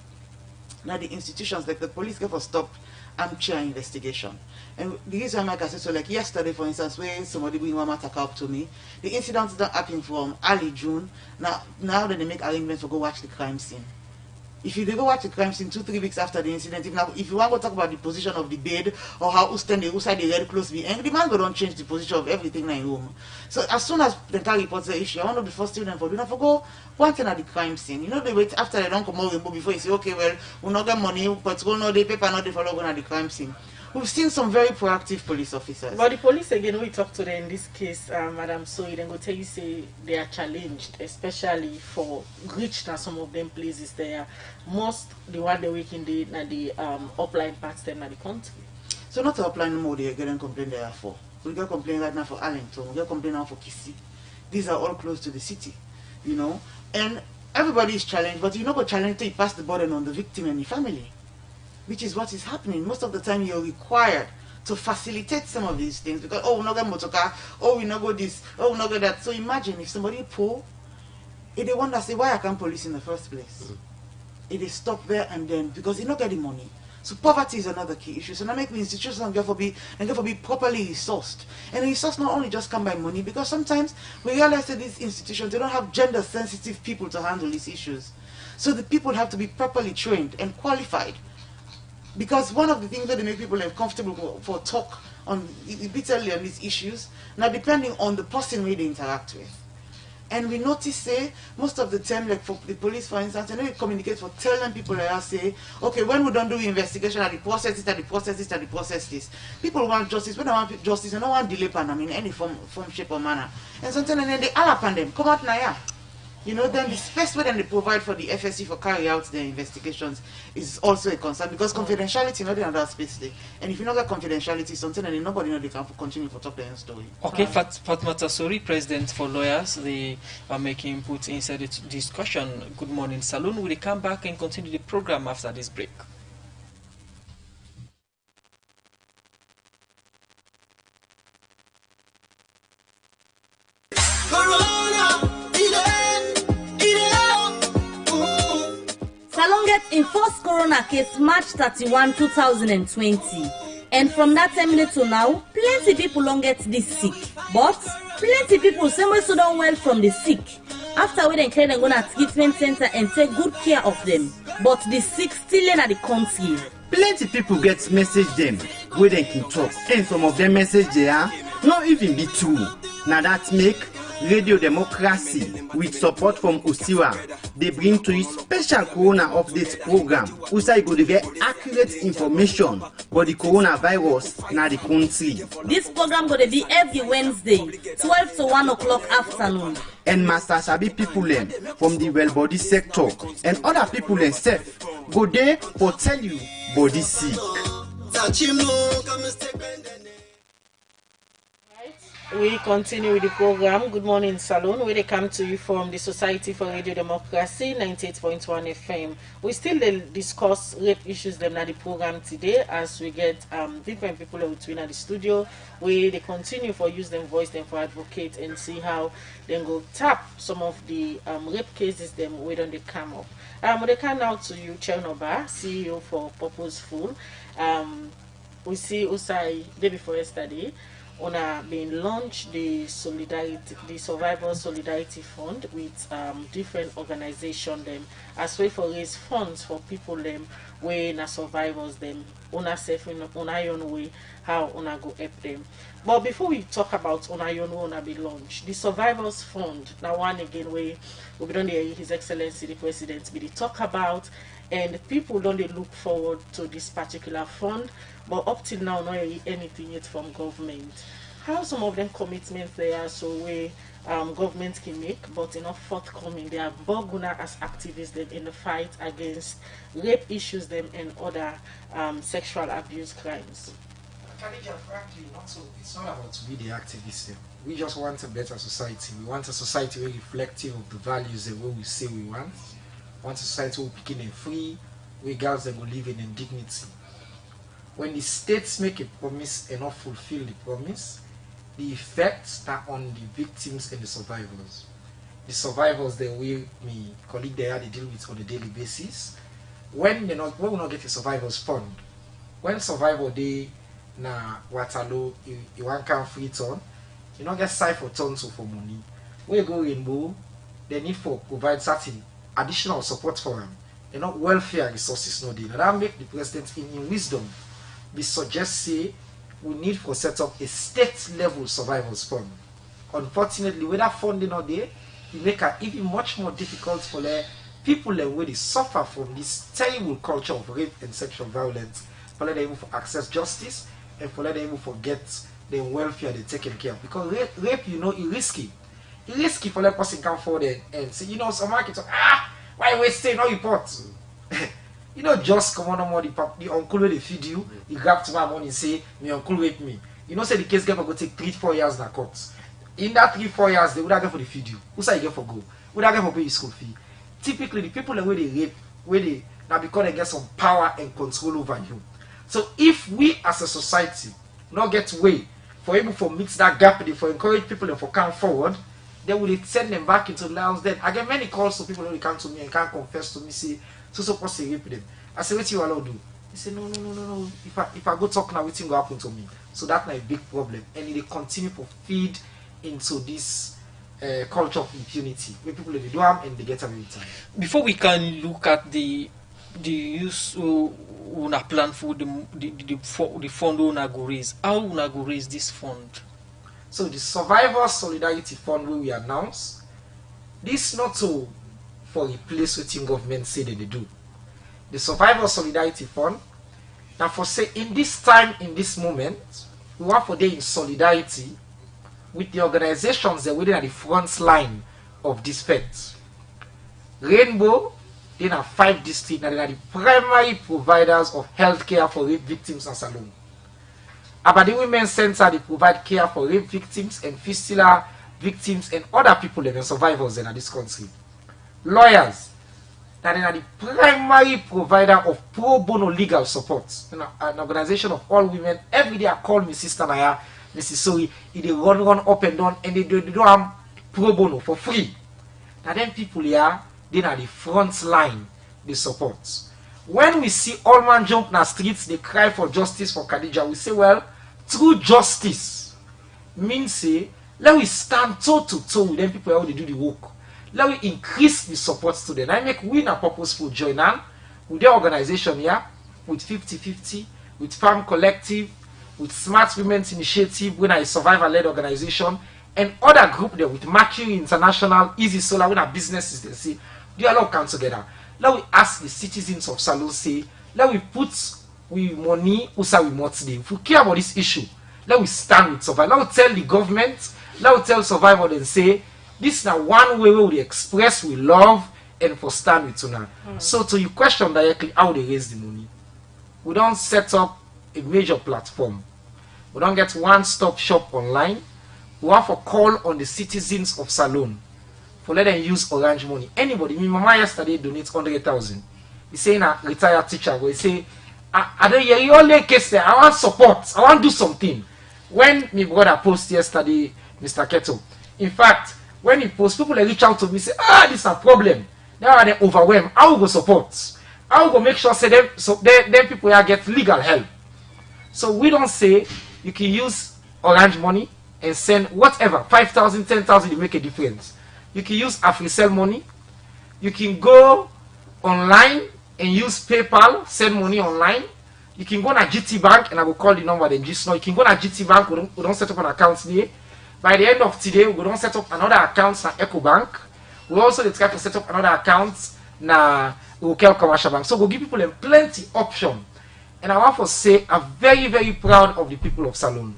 now the institutions like the police go for stop armchair investigation. And the reason I say so, like yesterday for instance, where somebody bring one matter up to me, the incident that happened from early June, now then they make arrangements for go watch the crime scene. If you go watch the crime scene 2-3 weeks after the incident, if you want to talk about the position of the bed or how who stand who side the red clothes be, and the man go don't change the position of everything in the room. So as soon as the entire reports the issue, I want to the first thing for do not go one thing at the crime scene. You know they wait after they don't come out before you say, okay, well, we not get money, but we'll not the paper, not the follow going at the crime scene. We've seen some very proactive police officers. But the police again, we talk to them in this case, Madam Soy, then go tell you say they are challenged, especially for reach that some of them places there. Most the one they work in the upline parts them in the country. So not the upline no more they getting complaint there for. We get complaint right now for Arlington, we get complaint now for Kisi. These are all close to the city, you know. And everybody is challenged, but you know what challenge till you pass the burden on the victim and the family. Which is what is happening. Most of the time you're required to facilitate some of these things because, oh, we not get motorcar, oh, we not go this, oh, we not get that. So imagine if somebody poor, if they wonder, say, why I can't police in the first place? If they stop there and then, because they not getting money. So poverty is another key issue. So now make the institutions and therefore be properly resourced. And the resource not only just come by money, because sometimes we realize that these institutions, they don't have gender sensitive people to handle these issues. So the people have to be properly trained and qualified. Because one of the things that they make people uncomfortable for talk on repeatedly on these issues, now depending on the person we they interact with. And we notice say most of the time, like for the police for instance, and we communicate for telling people that say, okay, when we don't do investigation at the process this, at the process this, at the process this. People want justice, when they want justice, they don't want delay pan them in any form, shape or manner. And sometimes and then they all upon them, come out now. You know, then the space where they provide for the FSC for carry out their investigations is also a concern because confidentiality not in another space there. And if you know that confidentiality is something and nobody know they can continue to talk their own story. Okay, Fatmata Sori, President for Lawyers, they are making input inside the discussion. Good Morning Salone. Will they come back and continue the program after this break? Salone gets in first corona case March 31, 2020. And from that time to now, plenty people don't get this sick. But plenty people same way so don't well from the sick. After we then carry them go to treatment center and take good care of them. But the sick still in at the country. Plenty people get message them where they can talk. And some of them message they are not even be true. Now that make Radio Democracy, with support from Usiwa, they bring to you special Corona Updates program. Usai go to get accurate information about the coronavirus na the country. This program going to be every Wednesday, 12 to 1 o'clock afternoon. And Master Sabi people them from the well body sector and other people themselves go there for tell you body sick. We continue with the program Good Morning Salone, where they come to you from the Society for Radio Democracy 98.1 FM. We still discuss rape issues them at the program today as we get different people between at the studio where they continue for use them voice them for advocate and see how they go tap some of the rape cases them where don't they come up. They come now to you, Chernoba, CEO for Purposeful. We see Usai day before yesterday. Ona been launched the Survivor Solidarity Fund with different organizations them as way for raise funds for people them where na survivors them una safe in una own way how una go help them. But before we talk about una own way una be launched, the Survivors Fund now one again way we don't hear His Excellency the President be talk about, and people don't they look forward to this particular fund, but up till now not anything yet from government. How some of them commitments there so we government can make, but not forthcoming. They are Boguna as activists them in the fight against rape issues them and other sexual abuse crimes. Frankly, it's not about to be the activists. We just want a better society. We want a society very reflective of the values that we say we want. We want a society where we begin free, where girls that will live in dignity. When the states make a promise and not fulfill the promise, the effects are on the victims and the survivors. The survivors that we colleague they deal with on a daily basis. When we not get a survivors fund, when survival day na Waterloo you want can free turn, you not get side for turn for money. We go Rainbow, they need for provide certain additional support for them. You know, welfare resources no deal. And that make the president in wisdom we suggest say we need for set up a state level survivors fund. Unfortunately, with that funding not there, it make it even much more difficult for the people that really suffer from this terrible culture of rape and sexual violence, for them able to access justice and for them able to get the welfare they taken care of. Because rape, you know, is risky. It's risky for that person come forward and say, you know, some markets why we stay no report. You know, just come on more the uncle will feed you, he grab to my money and say, my uncle rape me. You know, say the case gonna go take 3-4 years in the court. In that 3-4 years, they would have get for the feed you. Who say you get for go? Would have get for pay your school fee. Typically, the people where they rape, where they now because they get some power and control over you. So if we as a society not get way for able to mix that gap, for encourage people to come forward, they will send them back into the lives. Then I get many calls to people who come to me and can't confess to me, say, so supposed to rape them. I say, what you allow do? He say, no. If I go talk now, what's going to happen to me? So that's a big problem. And they continue to feed into this culture of impunity, where people they do harm and they get away with time. Before we can look at the use una plan for the fund una go raise, how una go raise this fund? So the Survivor Solidarity Fund we announce, this not to for replace what government say that they do. The Survivor Solidarity Fund, now for say in this time, in this moment, we want for them in solidarity with the organizations that were at the front line of this fight. Rainbow, they have 5 districts and they are the primary providers of healthcare for rape victims and Salone. Abadi Women's Center, they provide care for rape victims and fistula victims and other people that are survivors in this country. Lawyers, that they are the primary provider of pro bono legal support. You know, an organization of all women. Every day I call my sister Naya, Mrs. Sori, they run up and down and they do have pro bono for free. Now them people here, they are the front line, they support. When we see all man jump in the streets, they cry for justice for Khadija, we say, well, true justice means say, let we stand toe to toe with them people how they do the work. Let we increase the support to them. I make we a purposeful join on with the organization here, with 50-50, with Farm Collective, with Smart Women's Initiative, when I survivor-led organization, and other group there with Mercury International, Easy Solar, when our businesses they say, they all come together. Let we ask the citizens of Salone, say, let we put we money, also we more today. If we care about this issue, let we stand with survival. Let we tell the government, let we tell survival and say, this is now one way we express we love and for stand with una. So to your question directly, how they raise the money? We don't set up a major platform. We don't get one-stop shop online. We have to call on the citizens of Salone for let them use Orange Money. Anybody, my mama yesterday donates 100,000. He saying a retired teacher, we say, I don't hear you only case there. I want support. I want to do something. When my brother posted yesterday, Mr. Keto, in fact, when he posts, people reach out to me say, this is a problem. Now they overwhelmed. I will go support. I will go make sure say them so them people here get legal help. So we don't say you can use Orange Money and send whatever 5,000, 10,000 to make a difference. You can use AfriCell money. You can go online and use PayPal, send money online. You can go to GT Bank, and I will call the number then just now. You can go to GT Bank, we don't set up an account there. By the end of today, we don't set up another account na Eco Bank. We also try to set up another account na Local Commercial Bank. So we'll give people plenty option. And I want to say I'm very, very proud of the people of Salone.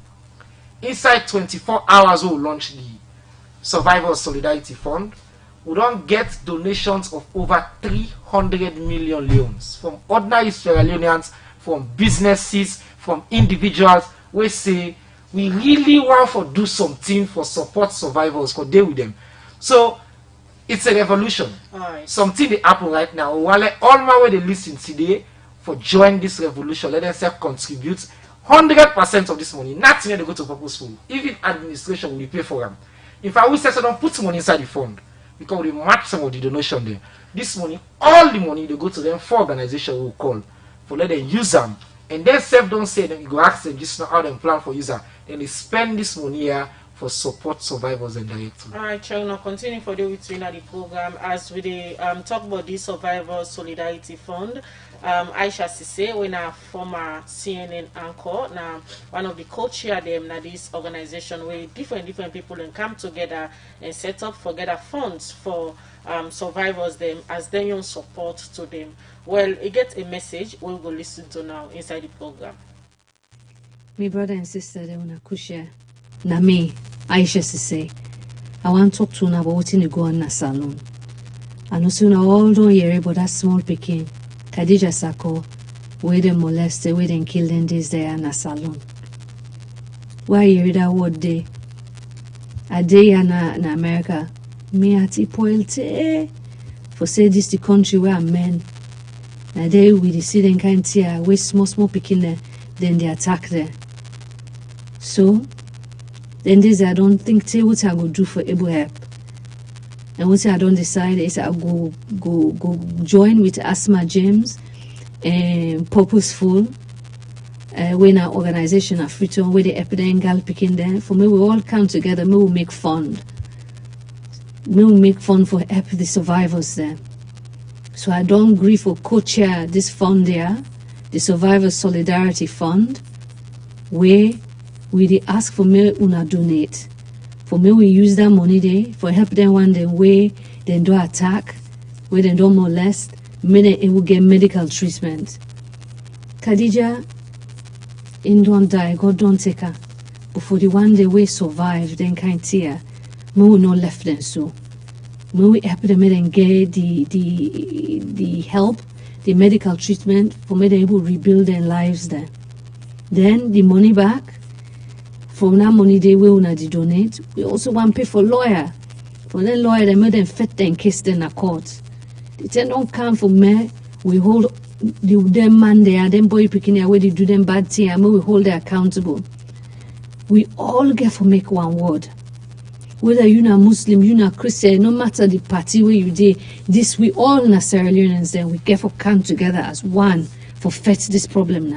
Inside 24 hours, we'll launch the Survivor Solidarity Fund. We don't get donations of over 300 million leones from ordinary Sierra Leoneans, from businesses, from individuals. We say we really want to do something for support survivors, for deal with them. So it's a revolution. Something that happen right now. While all my way they listen today for join this revolution, let them say contribute 100% of this money. Nothing they go to purposeful. Even administration will pay for them. In fact, we say so don't put money inside the fund because we match some of the donation there. This money, all the money they go to them for organization will call for let them use them. And then self don't say them, you go ask them just how them plan for user. Then they spend this money here for support survivors and directly. Alright, China, continue for the between the program as we talk about this Survivor Solidarity Fund. Aisha Sise, when a former CNN anchor, now one of the co-chair them na this organization where different people can come together and set up for gather funds for survivors them as their own support to them. Well, it gets a message we'll go listen to now inside the program. My brother and sister, they wanna kushare. Na me, Aisha Sise, I want to talk to you about what you go on na Salone. I know soon all don't hear about that small picking. Khadija Sako, where they molested, where they killed them this day na Salone. Why you hear that word day? A day na America, me at Ipoelte for say this the country where men. Na day we the see them kind tear, where small picking there, then they attack there. So then this I don't think say what I go do for able help. And what I don't decide is I go join with Asma James and Purposeful when our organization of Freetown where the epidemic gal picking there. For me we all come together, me will make fund. Me will make fund for help the survivors there. So I don't agree for co-chair this fund there, the Survivor Solidarity Fund, where we ask for me una donate. For me, we use that money there for help them one day way they don't attack, where they don't molest, many it will get medical treatment. Khadija, in don't die, God don't take her. But for the one day we survive, then can't tear, me will not left them so. Me will help them and get the help, the medical treatment for me they able rebuild their lives there. Then the money back. From that money they will not donate. We also want to pay for lawyer. For that lawyer they made them fit them case in a court. They say don't come for me. We hold them man there, them boy picking there where they do them bad thing and we hold them accountable. We all get for make one word. Whether you're not Muslim, you're not Christian, no matter the party where you did, this we all na Sierra Leoneans then we get for come together as one for fix this problem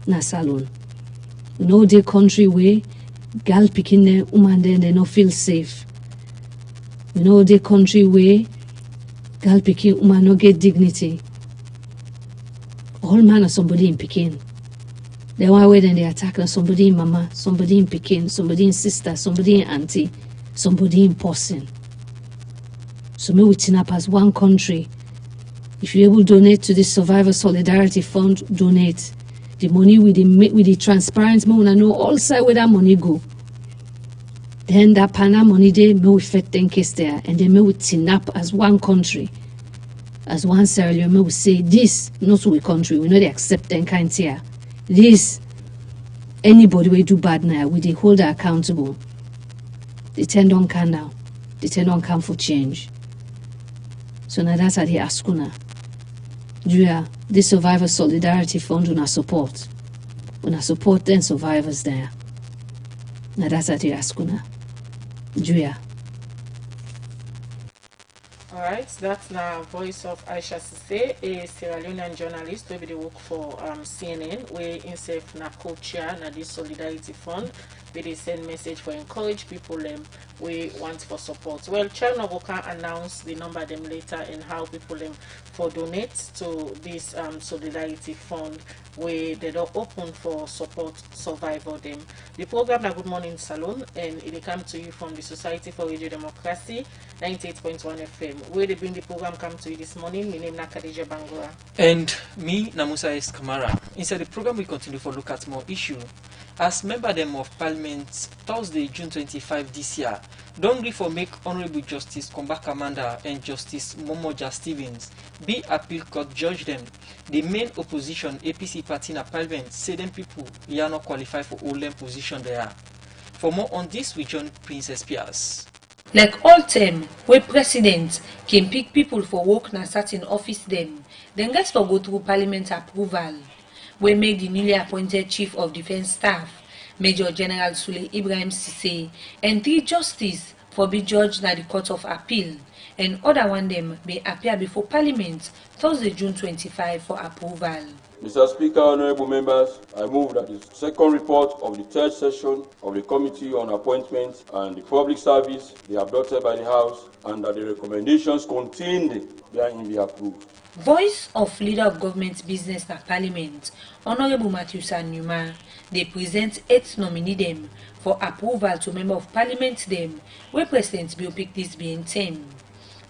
na Salone. No day country way gal picking them, woman then they not feel safe. You know the country where gal picking woman no get dignity. All man of somebody in Pekin. They one way then they attack somebody in mama, somebody in Pekin, somebody in sister, somebody in auntie. somebody in person. So may we team up as one country. If you're able to donate to the Survivor Solidarity Fund, donate. The money with the transparent, we know all side where that money go. Then that pana money day, may we fit 10 case there, and then may we team up as one country. As one Sierra Leone, may we say this, not we country, we know they accept them kind here. This, anybody will do bad now, we they hold her accountable. They tend on can now. They tend on come for change. So now that's how they ask now. Julia, the Survivor Solidarity Fund una support. Una support then survivors there. Now that's how they ask now. Julia. Alright, that's the voice of Aisha Sise, a Sierra Leonean journalist who be the work for CNN, where himself na co-chair na this Solidarity Fund, where they send message for encourage people we want for support. Well, China can announce the number them later and how people for donate to this Solidarity Fund, where they don't open for support survivor them. The program na Good Morning Salone, and it come to you from the Society for Radio Democracy, 98.1 FM. Where they bring the program come to you this morning. My name is Khadija Bangura. And me, Namusa S. Kamara. Inside the program, we continue to look at more issues. As member them of Parliament, Thursday, June 25 this year, don't agree for make Honorable Justice Kombaka Amanda and Justice Momoja Stevens be appeal court judge them. The main opposition, APC party in Parliament, say them people are not qualified for all them position they are. For more on this, we join Princess Piers. Like all term, where president can pick people for work na certain office them, then gets for go through parliament approval. We make the newly appointed Chief of Defence Staff, Major General Sule Ibrahim Sise, and 3 justices for be judged na the Court of Appeal, and other one them may appear before Parliament Thursday, June 25 for approval. Mr. Speaker, honorable members, I move that the second report of the 3rd session of the Committee on Appointments and the Public Service be adopted by the House and that the recommendations contained therein be approved. Voice of Leader of Government Business na Parliament, Honorable Matthew Sanyuma, they present 8 nominee them for approval to Member of Parliament them, where President Bill pick this being 10.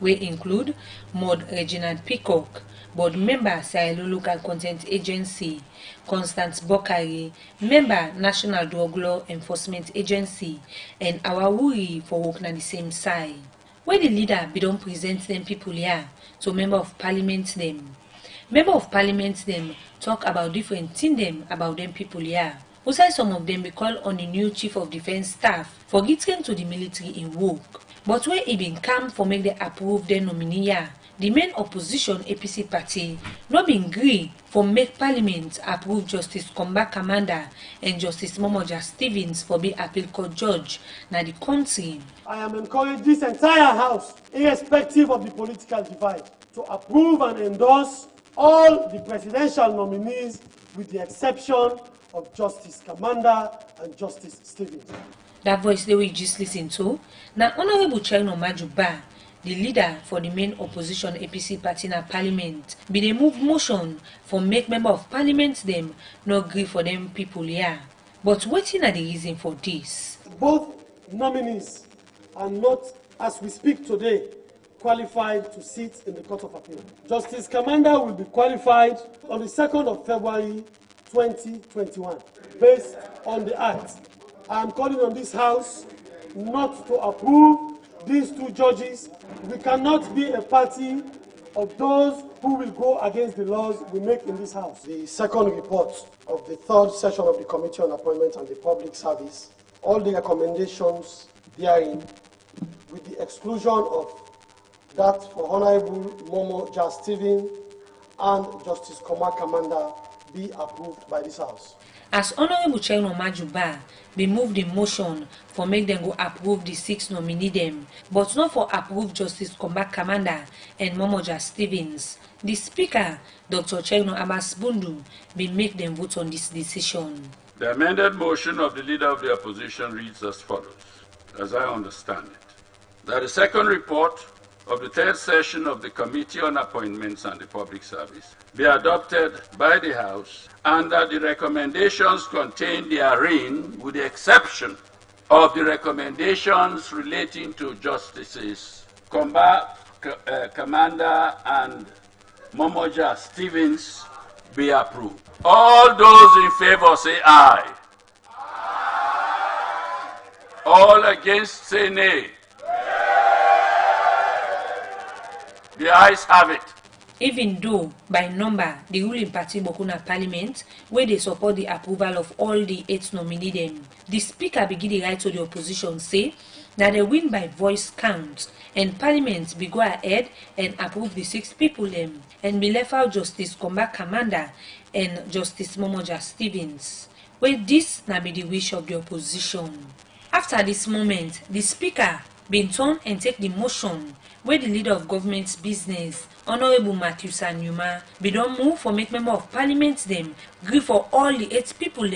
We include Maud Reginald Peacock, Board Member Sierra Local Content Agency, Constance Bokari, Member National Drug Law Enforcement Agency, and Awawuri for work on the same side. Where the leader be don't present them people here to Member of Parliament them. Member of Parliament them talk about different things them about them people here. Also some of them be called on the new Chief of Defence Staff for getting to the military in work. But where it been come for make they approve their nominee here, the main opposition APC party not been agree for make Parliament approve Justice Kombaka Amanda and Justice Momoja Stevens for be appeal court judge na the country. I am encouraging this entire House, irrespective of the political divide, to approve and endorse all the presidential nominees with the exception of Justice Kamanda and Justice Stevens. That voice they we just listen to, now Honorable Chino Majuba, the leader for the main opposition APC party in Parliament, be they move motion for make Member of Parliament them not agree for them people here. But waiting are the reason for this? Both nominees are not, as we speak today, qualified to sit in the Court of Appeal. Justice Kamanda will be qualified on the 2nd of February 2021, based on the Act. I am calling on this House not to approve these 2 judges. We cannot be a party of those who will go against the laws we make in this House. The second report of the 3rd session of the Committee on Appointments and the Public Service, all the recommendations therein, with the exclusion of that for Honorable Momoja Stevens and Justice Kombaka Amanda, be approved by this House. As Honorable Chino Majuba be moved the motion for make them go approve the 6 nominee them, but not for approve Justice Kombaka Amanda and Momoja Stevens. The Speaker, Dr. Chino Abbas Bundu, be make them vote on this decision. The amended motion of the Leader of the Opposition reads as follows, as I understand it, that the second report of the 3rd session of the Committee on Appointments and the Public Service be adopted by the House and that the recommendations contained therein, with the exception of the recommendations relating to Justices Combat Commander and Momoja Stevens be approved. All those in favor say aye. All against say nay. The ayes have it. Even though, by number, the ruling party Bokuna Parliament, where they support the approval of all the 8 nominees, the Speaker begin the right to the opposition say that they win by voice count, and Parliament be go ahead and approve the 6 people and be left out Justice Combat Commander and Justice Momoja Stevens, where this now be the wish of the opposition. After this moment, the Speaker been turn and take the motion where the leader of government's business, Honorable Matthew Sanyuma, be don move for make member of parliament agree for all the 8 people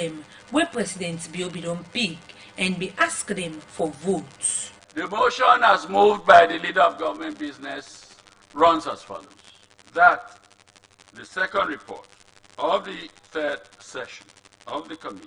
where President Bio be don pick and be ask them for votes. The motion as moved by the leader of government business runs as follows. That the second report of the 3rd session of the Committee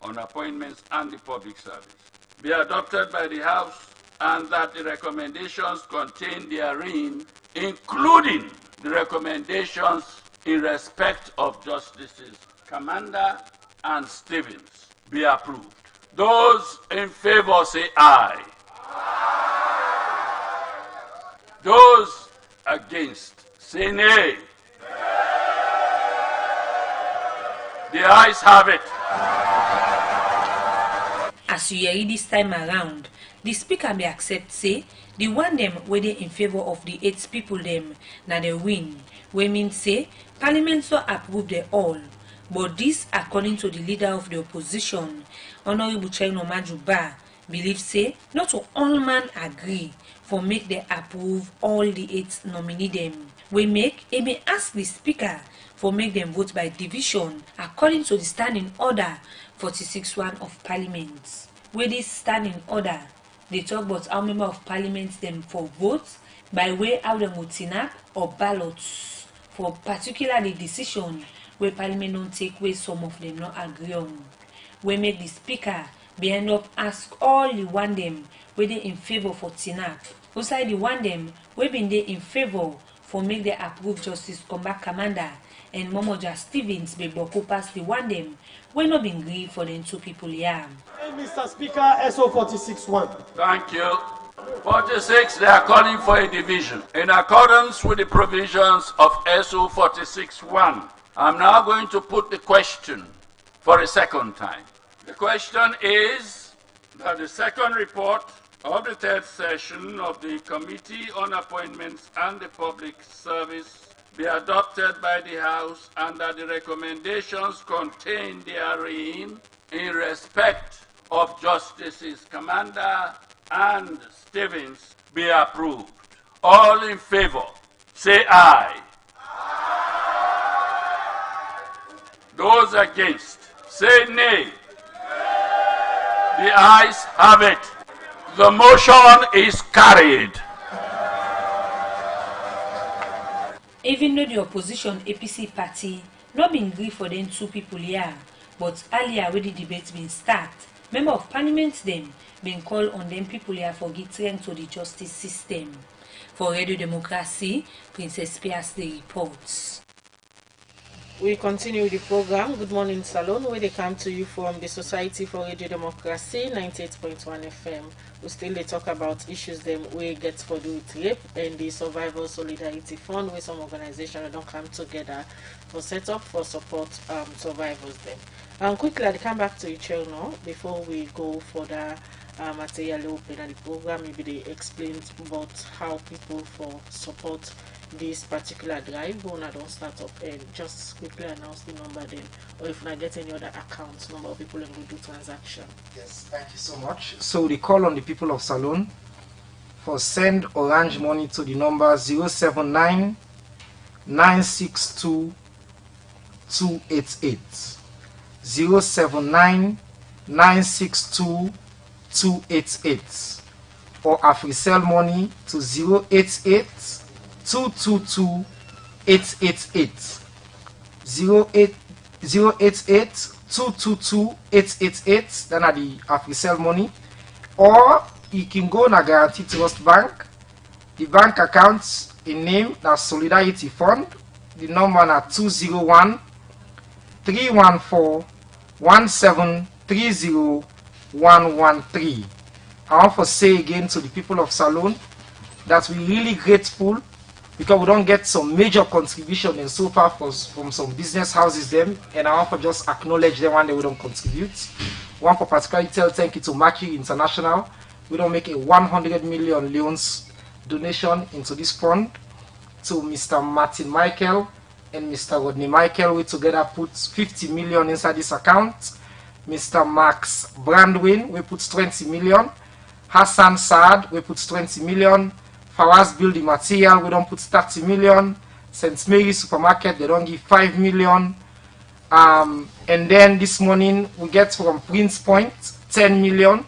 on Appointments and the Public Service be adopted by the House, and that the recommendations contained therein, including the recommendations in respect of Justices Commander and Stevens, be approved. Those in favor say aye. Those against say nay. The ayes have it. As you hear this time around, the Speaker may accept say the one where they in favor of the 8 people na they win, we mean say Parliament so approve they all. But this, according to the leader of the opposition, Honorable Chaino Majuba, believe say not to all man agree for make they approve all the 8 nominee we make it may ask the Speaker for make them vote by division according to the standing order 46(1) of Parliament. Where this standing order, they talk about how member of Parliament for votes by way how them would tinap or ballots for particularly decision where Parliament don't take away some of them not agree on. We make the Speaker be end up ask all the one where they in favor for tinap. Outside the one where been they in favor for make they approve Justice Combat Commander and Momoja Stevens be boko pass the one we not been agreed for them 2 people here. Hey, Mr. Speaker, SO 46(1). Thank you. 46, they are calling for a division. In accordance with the provisions of SO 46(1), I'm now going to put the question for a second time. The question is that the second report of the 3rd session of the Committee on Appointments and the Public Service be adopted by the House, and that the recommendations contained therein in respect of Justices Commander and Stevens be approved. All in favor, say aye. Those against, say nay. The ayes have it. The motion is carried. Even though the opposition APC party not been agree for them 2 people here, but earlier when the debate been start, member of Parliament been called on them people here for getting to the justice system. For Radio Democracy, Princess Pias the reports. We continue with the program Good Morning Salone, where they come to you from the Society for Radio Democracy 98.1 FM. We still talk about issues we get for the rape and the Survival Solidarity Fund, where some organizations don't come together for set up for support survivors quickly, I'll come back to you, Chelno, before we go for the material open and the program. Maybe they explain about how people for support this particular drive when I don't start up, and just quickly announce the number then, or if I get any other accounts number of people who will do transaction. Yes, thank you so much. So they call on the people of Salone for send orange money to the number 079 962 288 079 962 288, or AfriCell money to 088 222 888 088 222 888. Then are the AfriCell money. or you can go na Guarantee Trust Bank. The bank account in name na Solidarity Fund. The number na 201 314 1730 113. I want to say again to the people of Salone that we're really grateful because we don't get some major contribution in so far from some business houses them, and I want to just acknowledge them when they don't contribute. I want to particularly tell thank you to Mercury International. We don't make a 100 million loans donation into this fund, to Mr. Martin Michael and Mr. Rodney Michael. We together put 50 million inside this account. Mr. Max Brandwin, we put 20 million. Hassan Saad, we put 20 million. Fawaz Building Material, we don't put 30 million. St. Mary's Supermarket, they don't give 5 million. And then this morning, we get from Prince Point, 10 million.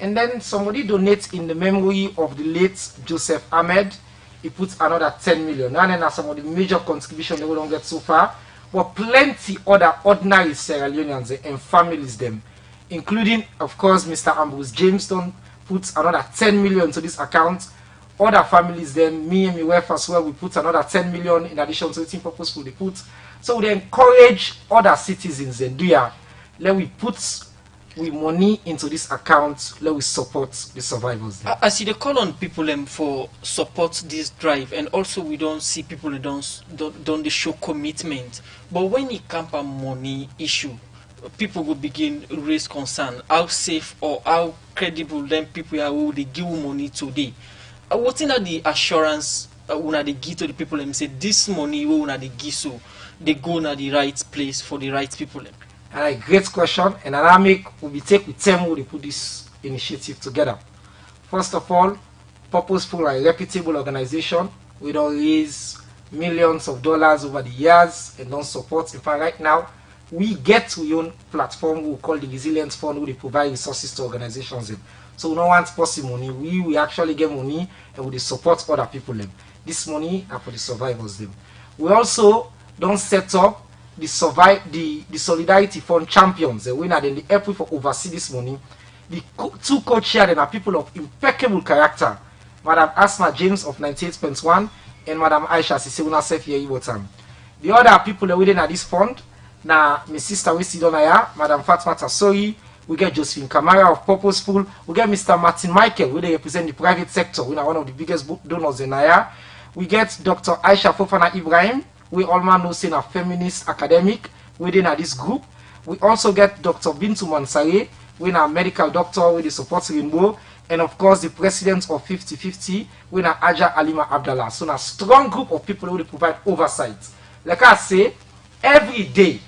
And then somebody donates in the memory of the late Joseph Ahmed. He puts another 10 million. And then that's some of the major contributions that we don't get so far. But plenty other ordinary Sierra Leoneans and families them, including, of course, Mr. Ambrose Jamestown puts another 10 million to this account. Other families them, me and my wife as well, we put another 10 million in addition to the team purposeful they put. So we encourage other citizens and let we put money into this account, let we support the survivors there. As you call on people for support this drive, and also we don't see people that don't show commitment. But when it comes to money issue, people will begin to raise concern. How safe or how credible then people are who they give money today? What is the assurance when they give to the people and say this money when they give so they go to the right place for the right people? And a great question, and Aramik will be take with them to put this initiative together. First of all, purposeful and reputable organization. We don't raise millions of dollars over the years and don't support. In fact, right now, we get to own platform we call the Resilience Fund, where they provide resources to organizations. So we don't want possible money. We actually get money and we support other people. This money are for the survivors. We also don't set up the Solidarity Fund champions. The winner then the help for oversee this money. The two co-chairs are people of impeccable character. Madam Asma James of 98.1 and Madam Aisha Sisewuna Sefie Iwotam. The other people that within this fund, now my sister we see Donaya, Madam Fatma Tassori, we get Josephine Kamara of Purposeful, we get Mr. Martin Michael, where they represent the private sector, we are one of the biggest donors in Naya. We get Dr. Aisha Fofana Ibrahim, we all man know saying a feminist academic within this group. We also get Dr. Bintu Mansare, we are a medical doctor with the support Rainbow, and of course the president of 50-50, we are Aja Alima Abdallah. So a strong group of people who provide oversight. Like I say, every day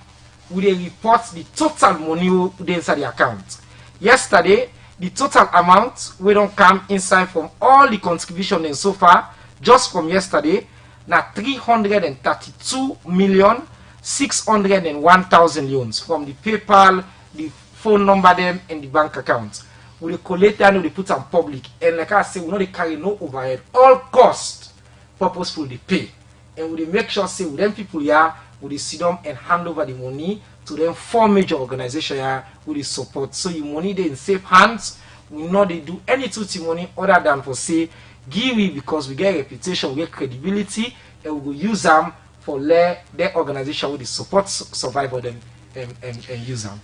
we report the total money inside the account. Yesterday, the total amount we don't come inside from all the contributions so far, just from yesterday, now 332,601,000 loans from the PayPal, the phone number them, and the bank account. We collect that and we put on public. And like I say, we don't carry no overhead. All cost purposeful they pay. And we make sure say with them people here, we sit down and hand over the money to them 4 major organizations here with the support. So your money they in safe hands. We know they do any tutti money other than for say give it because we get reputation, we get credibility, and we will use them for their organization with the support survivor them and use them.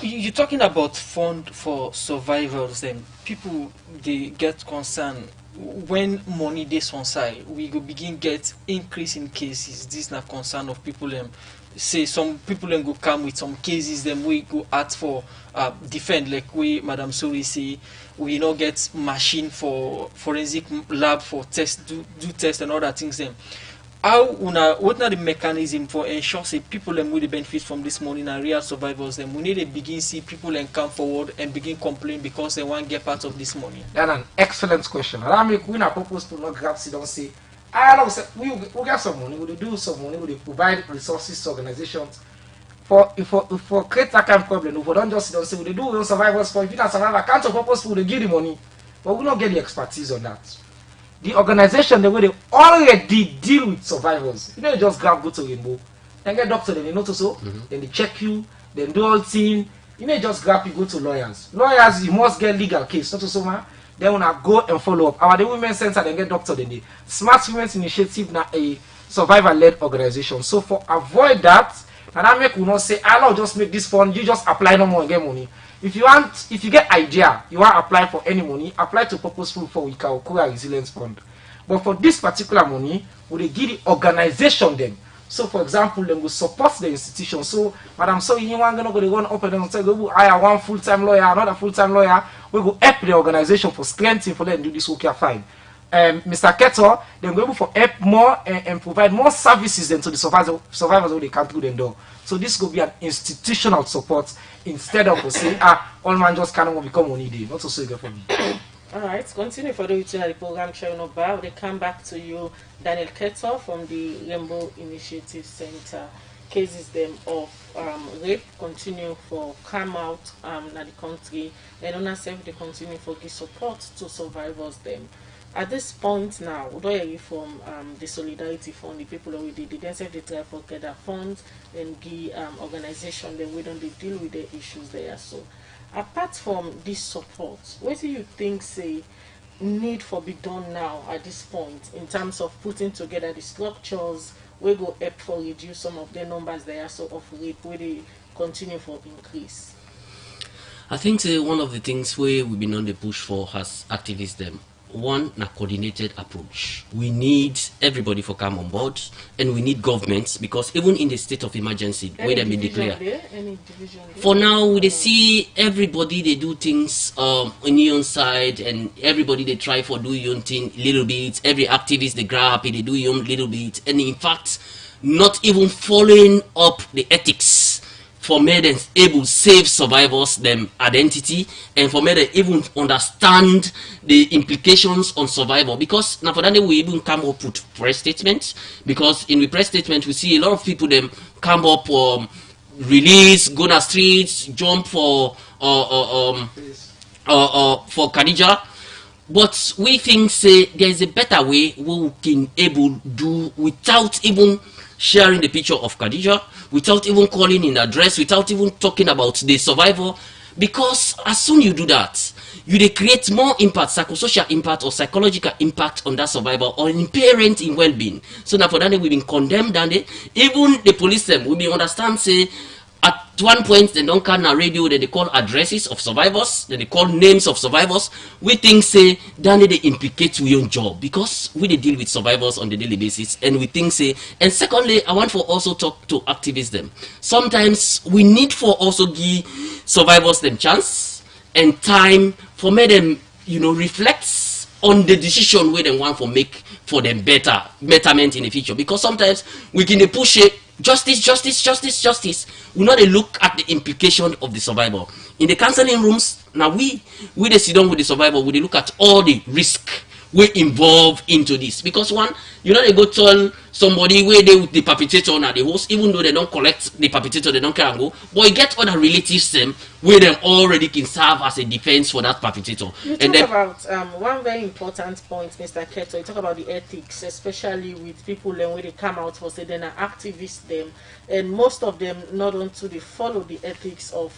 You're talking about fund for survivors, and people they get concerned when money this on side. We go begin get increase in cases. This is not concern of people. Say some people go come with some cases. Then we go ask for defend like we Madam Suri say we not get machine for forensic lab for test do test and other things. Them. What are the mechanism for ensure say people will benefit from this money and real survivors? Then we need to begin see people and come forward and begin complain because they want to get part of this money. That's an excellent question. I mean, we not propose to not grab sit down say, I don't say we get some money, we do some money, we provide resources to organizations for create that kind of problem. If we don't just sit down say we do survivors for if you not survive, I can't purpose we give the money, but we don't get the expertise on that. The organization, the way they already deal with survivors, you don't just grab go to Rainbow and get doctor, then they notice so, then they check you, then do all thing, You may just grab you go to lawyers. Lawyers, you must get legal case, not to so man. Then when I go and follow up. Our the Women's Center, then get doctor then the Smart Women's Initiative now a survivor-led organization. So for avoid that, and that make we not say, I'll just make this fund, you just apply no more and get money. If you get idea, you want to apply for any money, apply to Purposeful for Wika Resilience Fund. But for this particular money, we give the organization them. So for example, them will support the institution. So, Madam, so you want to go run up and down say, go hire one full-time lawyer, another full-time lawyer. We go help the organization for strengthening for them to do this work. Fine. Mr. Keto, then go for help more and provide more services than to the survivors who they can't do them door. So this will be an institutional support instead of saying, all man just cannot become money day. Not so good for me. All right, continue for the program. They come back to you, Daniel Keto from the Rainbow Initiative Center. Cases them of rape continue for come out in the country, and on ourselves they continue for give support to survivors them. At this point now, what do you from the Solidarity Fund, the people already did they try for gather funds and give organization then we don't deal with the issues there. So apart from this support, what do you think say need for be done now at this point in terms of putting together the structures we go help for reduce some of the numbers there so of rape where they continue for increase? I think one of the things we've been on the push for as activists them. One, a coordinated approach. We need everybody for come on board, and we need governments, because even in the state of emergency, where they been declared. For now, we see everybody they do things on your own side, and everybody they try for do your own thing little bit. Every activist they grab it, they do your own little bit, and in fact, not even following up the ethics. For me, them able save survivors them identity, and for me they even understand the implications on survival. Because now for that we even come up with press statements, because in the press statement we see a lot of people them come up release, go to streets, jump for Khadija. But we think say there is a better way we can able do without even sharing the picture of Khadija, without even calling in address, without even talking about the survivor. Because as soon you do that, you create more impact, psychosocial impact or psychological impact on that survivor or impairment in well-being. So now for that we've been condemned, and even the police them we be understand say at one point they don't call on radio, then they call addresses of survivors, then they call names of survivors. We think say then they implicate we own job, because we they deal with survivors on the daily basis, and we think say. And secondly, I want for also talk to activists them. Sometimes we need for also give survivors them chance and time for me them reflect on the decision where they want for make for them betterment in the future. Because sometimes we can push it. Justice. We not look at the implication of the survivor. In the counseling rooms, now we sit down with the survivor, we look at all the risk we involve into this. Because one, they go tell somebody where they with the perpetrator or the host, even though they don't collect the perpetrator, they don't care and go, but you get other relatives them where they already can serve as a defense for that perpetrator. You and talk about one very important point, Mr. Keto. You talk about the ethics, especially with people when they come out for say they're activists them, and most of them not only they follow the ethics of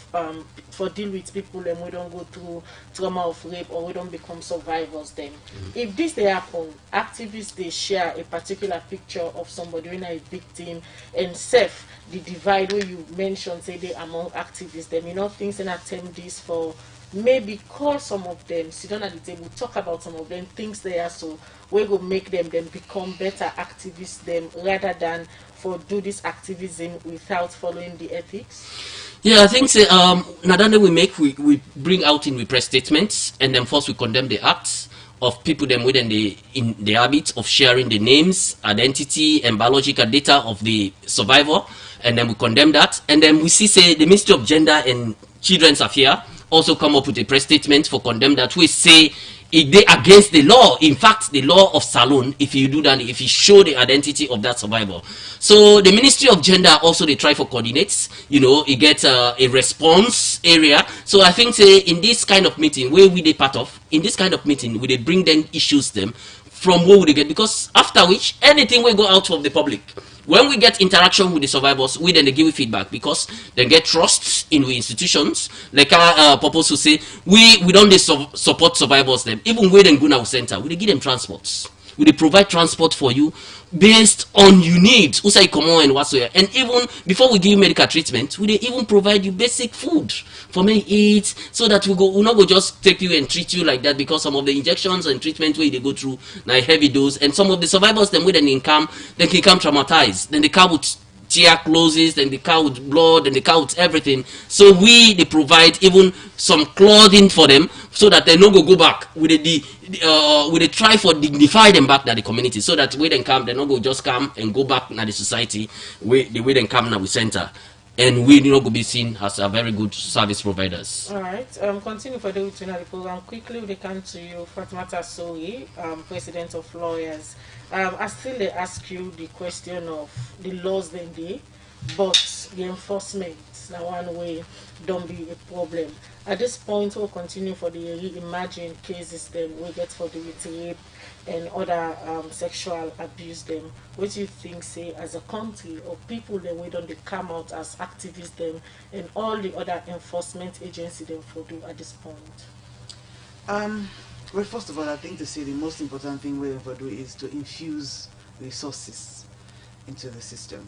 for deal with people and we don't go through trauma of rape or we don't become survivors them. If this they happen, activists they share a particular picture of somebody when a victim, and self the divide where you mentioned say they among activists them, things and attempt this for maybe call some of them, sit down at the table, talk about some of them, things they are so we will make them become better activists them rather than for do this activism without following the ethics. Yeah, I think say now that we bring out in we press statements, and then first we condemn the acts of people them within in the habit of sharing the names, identity, and biological data of the survivor, and then we condemn that. And then we see say the Ministry of Gender and Children's Affairs also come up with a press statement for condemn that. We say they against the law. In fact, the law of Salone, if you do that, if you show the identity of that survivor. So the Ministry of Gender also they try for coordinates, it gets a response area. So I think say in this kind of meeting where we they part of, in this kind of meeting we they bring them issues them from what we get, because after which anything will go out of the public. When we get interaction with the survivors, we then they give feedback, because they get trust in the institutions. Like purpose to say we don't support survivors them. Even we then go now center, we give them transports. We provide transport for you based on your needs, usai common and whatsoever. And even before we give you medical treatment, we even provide you basic food for me eat, so that we not go just take you and treat you like that, because some of the injections and treatment way they go through now heavy dose, and some of the survivors them with an income they can come traumatized, then they come with tear closes, then they come with blood, and they come with everything. So they provide even some clothing for them, so that they no go back with the try for dignify them back to the community, so that we then come, they no go just come and go back na the society we then come now we center, and we not go be seen as a very good service providers. All right. Continue for the program. Quickly, we come to you, Fatmata Sori, President of Lawyers. I still ask you the question of the laws then day, but the enforcement now one way don't be a problem. At this point, we'll continue for the reimagined cases then we get for the rape and other sexual abuse them. What do you think, say, as a country or people then we don't they come out as activists them and all the other enforcement agency them for do at this point? Well, first of all, I think to say the most important thing we ever do is to infuse resources into the system.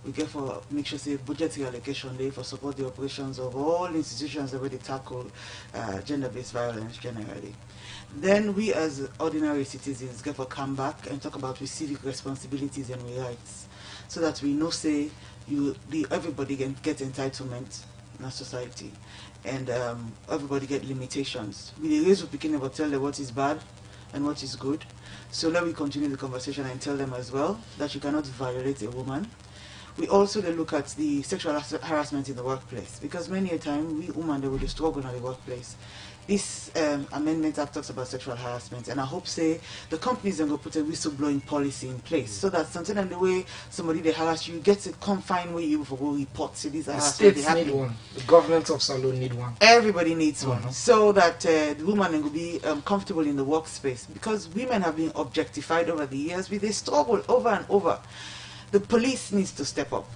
We get for make sure say budgetary allocation there for support the operations of all institutions that really tackle gender-based violence generally. Then we as ordinary citizens get for come back and talk about civic responsibilities and rights, so that we know say everybody can get entitlement in our society, and everybody get limitations. We raise with beginning but tell them what is bad and what is good. So let me continue the conversation and tell them as well that you cannot violate a woman. We also look at the sexual harassment in the workplace, because many a time we women they will struggle in the workplace. This amendment act talks about sexual harassment, and I hope say the companies are going to put a whistleblowing policy in place, so that something in the way somebody they harass you get a confined way you for go report. So these are the states need one. The government of Salone need one. Everybody needs one, so that the woman will be comfortable in the workspace, because women have been objectified over the years. They struggle over and over. The police needs to step up.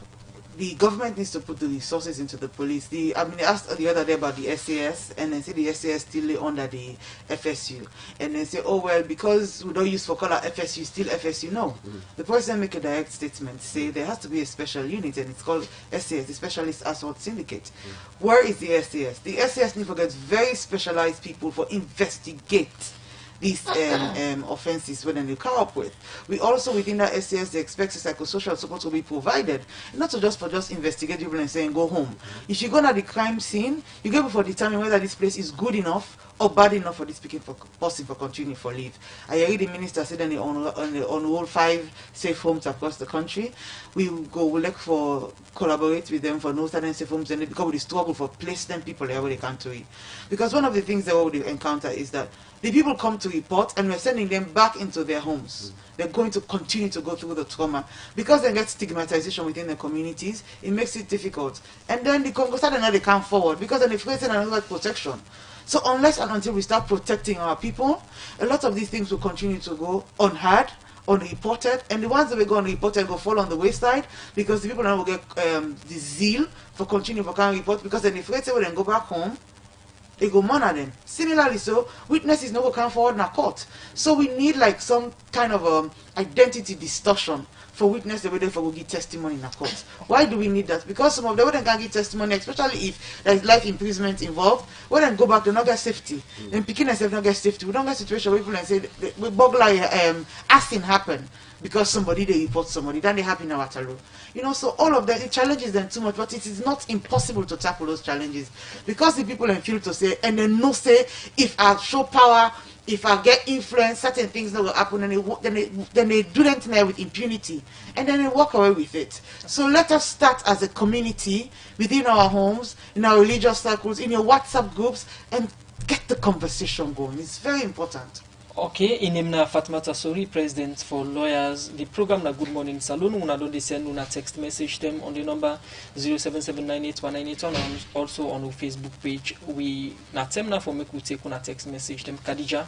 The government needs to put the resources into the police. I asked the other day about the SAS, and they say the SAS still under the FSU. And they say, oh, well, because we don't use for color FSU, still FSU. No. The president make a direct statement, say there has to be a special unit, and it's called SAS, the Specialist Assault Syndicate. Where is the SAS? The SAS needs to get very specialized people for investigate these offenses when they come up with. We also within that SAS they expect psychosocial support to be provided, not to just investigate people and saying go home. If you go to the crime scene, you go before determine whether this place is good enough or bad enough for this person for continuing for leave. I heard the minister said on all 5 safe homes across the country. We will look for collaborate with them for no certain safe homes, and because we struggle for place them people there where they can't do it. Because one of the things that we encounter is that the people come to report and we're sending them back into their homes. They're going to continue to go through the trauma. Because they get stigmatization within the communities, it makes it difficult. And then the Congo suddenly they come forward because then they're facing another protection. So unless and until we start protecting our people, a lot of these things will continue to go unheard, unreported, and the ones that will go unreported will fall on the wayside, because the people now will get the zeal for continuing for can report, because then if they then go back home, they go murder them. Similarly, so witnesses no go come forward in a court. So we need like some kind of identity distortion for witness the way they for give testimony in a court. Why do we need that? Because some of them can't give testimony, especially if there is life imprisonment involved. When they go back, they not get safety. Then picking themselves not get safety. We don't get situation where people say we burglary accident happen because somebody they report somebody, then they happen in our Waterloo. You know, so all of that, it challenges them too much, but it is not impossible to tackle those challenges, because the people then feel to say, and then no say, if I show power, if I get influence, certain things that will happen, and then they do them there with impunity, and then they walk away with it. So let us start as a community within our homes, in our religious circles, in your WhatsApp groups, and get the conversation going. It's very important. Okay, inimna Fatmata Sori, President for Lawyers. The program na Good Morning Salone. Una don't send una text message them on the number 077981981, and also on our Facebook page. We na temna for make we take una text message them. Khadija.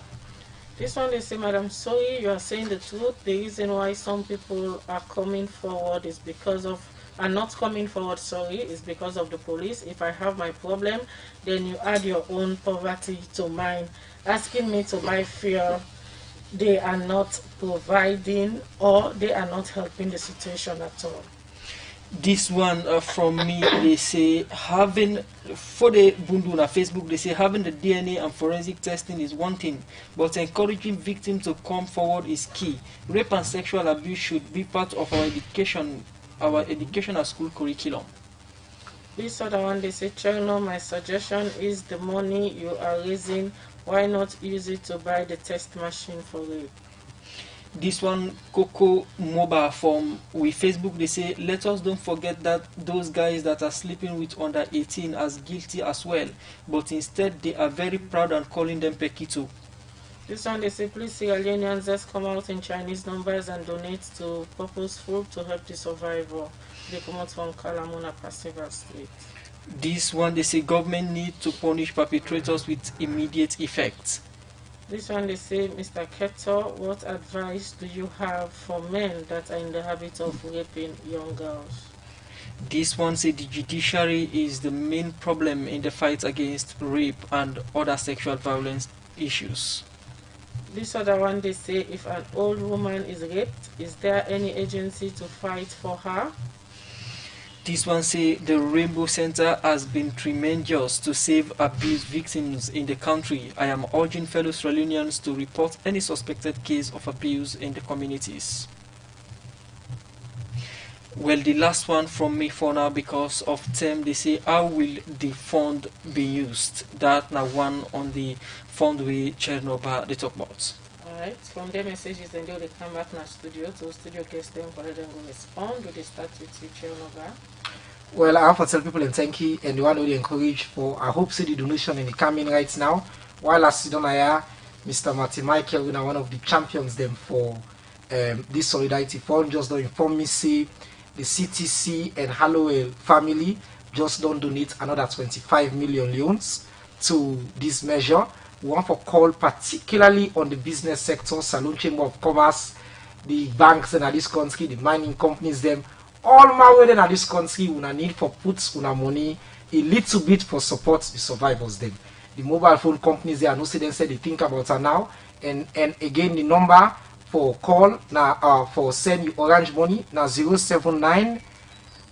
This one they say, Madam, sorry, you are saying the truth. The reason why some people are coming forward is because of, are not coming forward, sorry, is because of the police. If I have my problem, then you add your own poverty to mine. Asking me to buy fuel, they are not providing or they are not helping the situation at all. This one from me, they say having, for the Bundu on Facebook, they say having the DNA and forensic testing is one thing, but encouraging victims to come forward is key. Rape and sexual abuse should be part of our education and school curriculum. This other one, they say, Chernor, my suggestion is the money you are raising, why not use it to buy the test machine for rape? This one, Coco Moba from Facebook, they say, let us don't forget that those guys that are sleeping with under 18 as guilty as well, but instead they are very proud and calling them Pekito. This one, they say, please Sierra Leoneans, just come out in Chinese numbers and donate to Purposeful to help the survivor. They come out from Kalamuna Pacific State. This one, they say, government need to punish perpetrators with immediate effect. This one, they say, Mr. Keto, what advice do you have for men that are in the habit of raping young girls? This one say the judiciary is the main problem in the fight against rape and other sexual violence issues. This other one, they say, if an old woman is raped, is there any agency to fight for her? This one say the Rainbow Center has been tremendous to save abuse victims in the country. I am urging fellow Sierra Leoneans to report any suspected case of abuse in the communities. Well, the last one from me for now because of time, they say, how will the fund be used? That now one on the fund we Chernobyl they talk about. Alright, from their messages, then they come back to studio guest them for them to respond. Do they start with you, Chernobyl? Well, I have to tell people in thank you and the one who they encourage for I hope see the donation in the coming right now. While I sit on here, Mr. Martin Michael, we are one of the champions them for this solidarity fund. Just don't inform me, say the CTC and Hallowell family just don't donate another 25 million loans to this measure. We want to call particularly on the business sector, Salone Chamber of Commerce, the banks in this country, the mining companies, them. All my way in this country, we need for put una money a little bit for support the survivors them. The mobile phone companies, they are no say they think about her now. And again, the number for call now for send you orange money now 079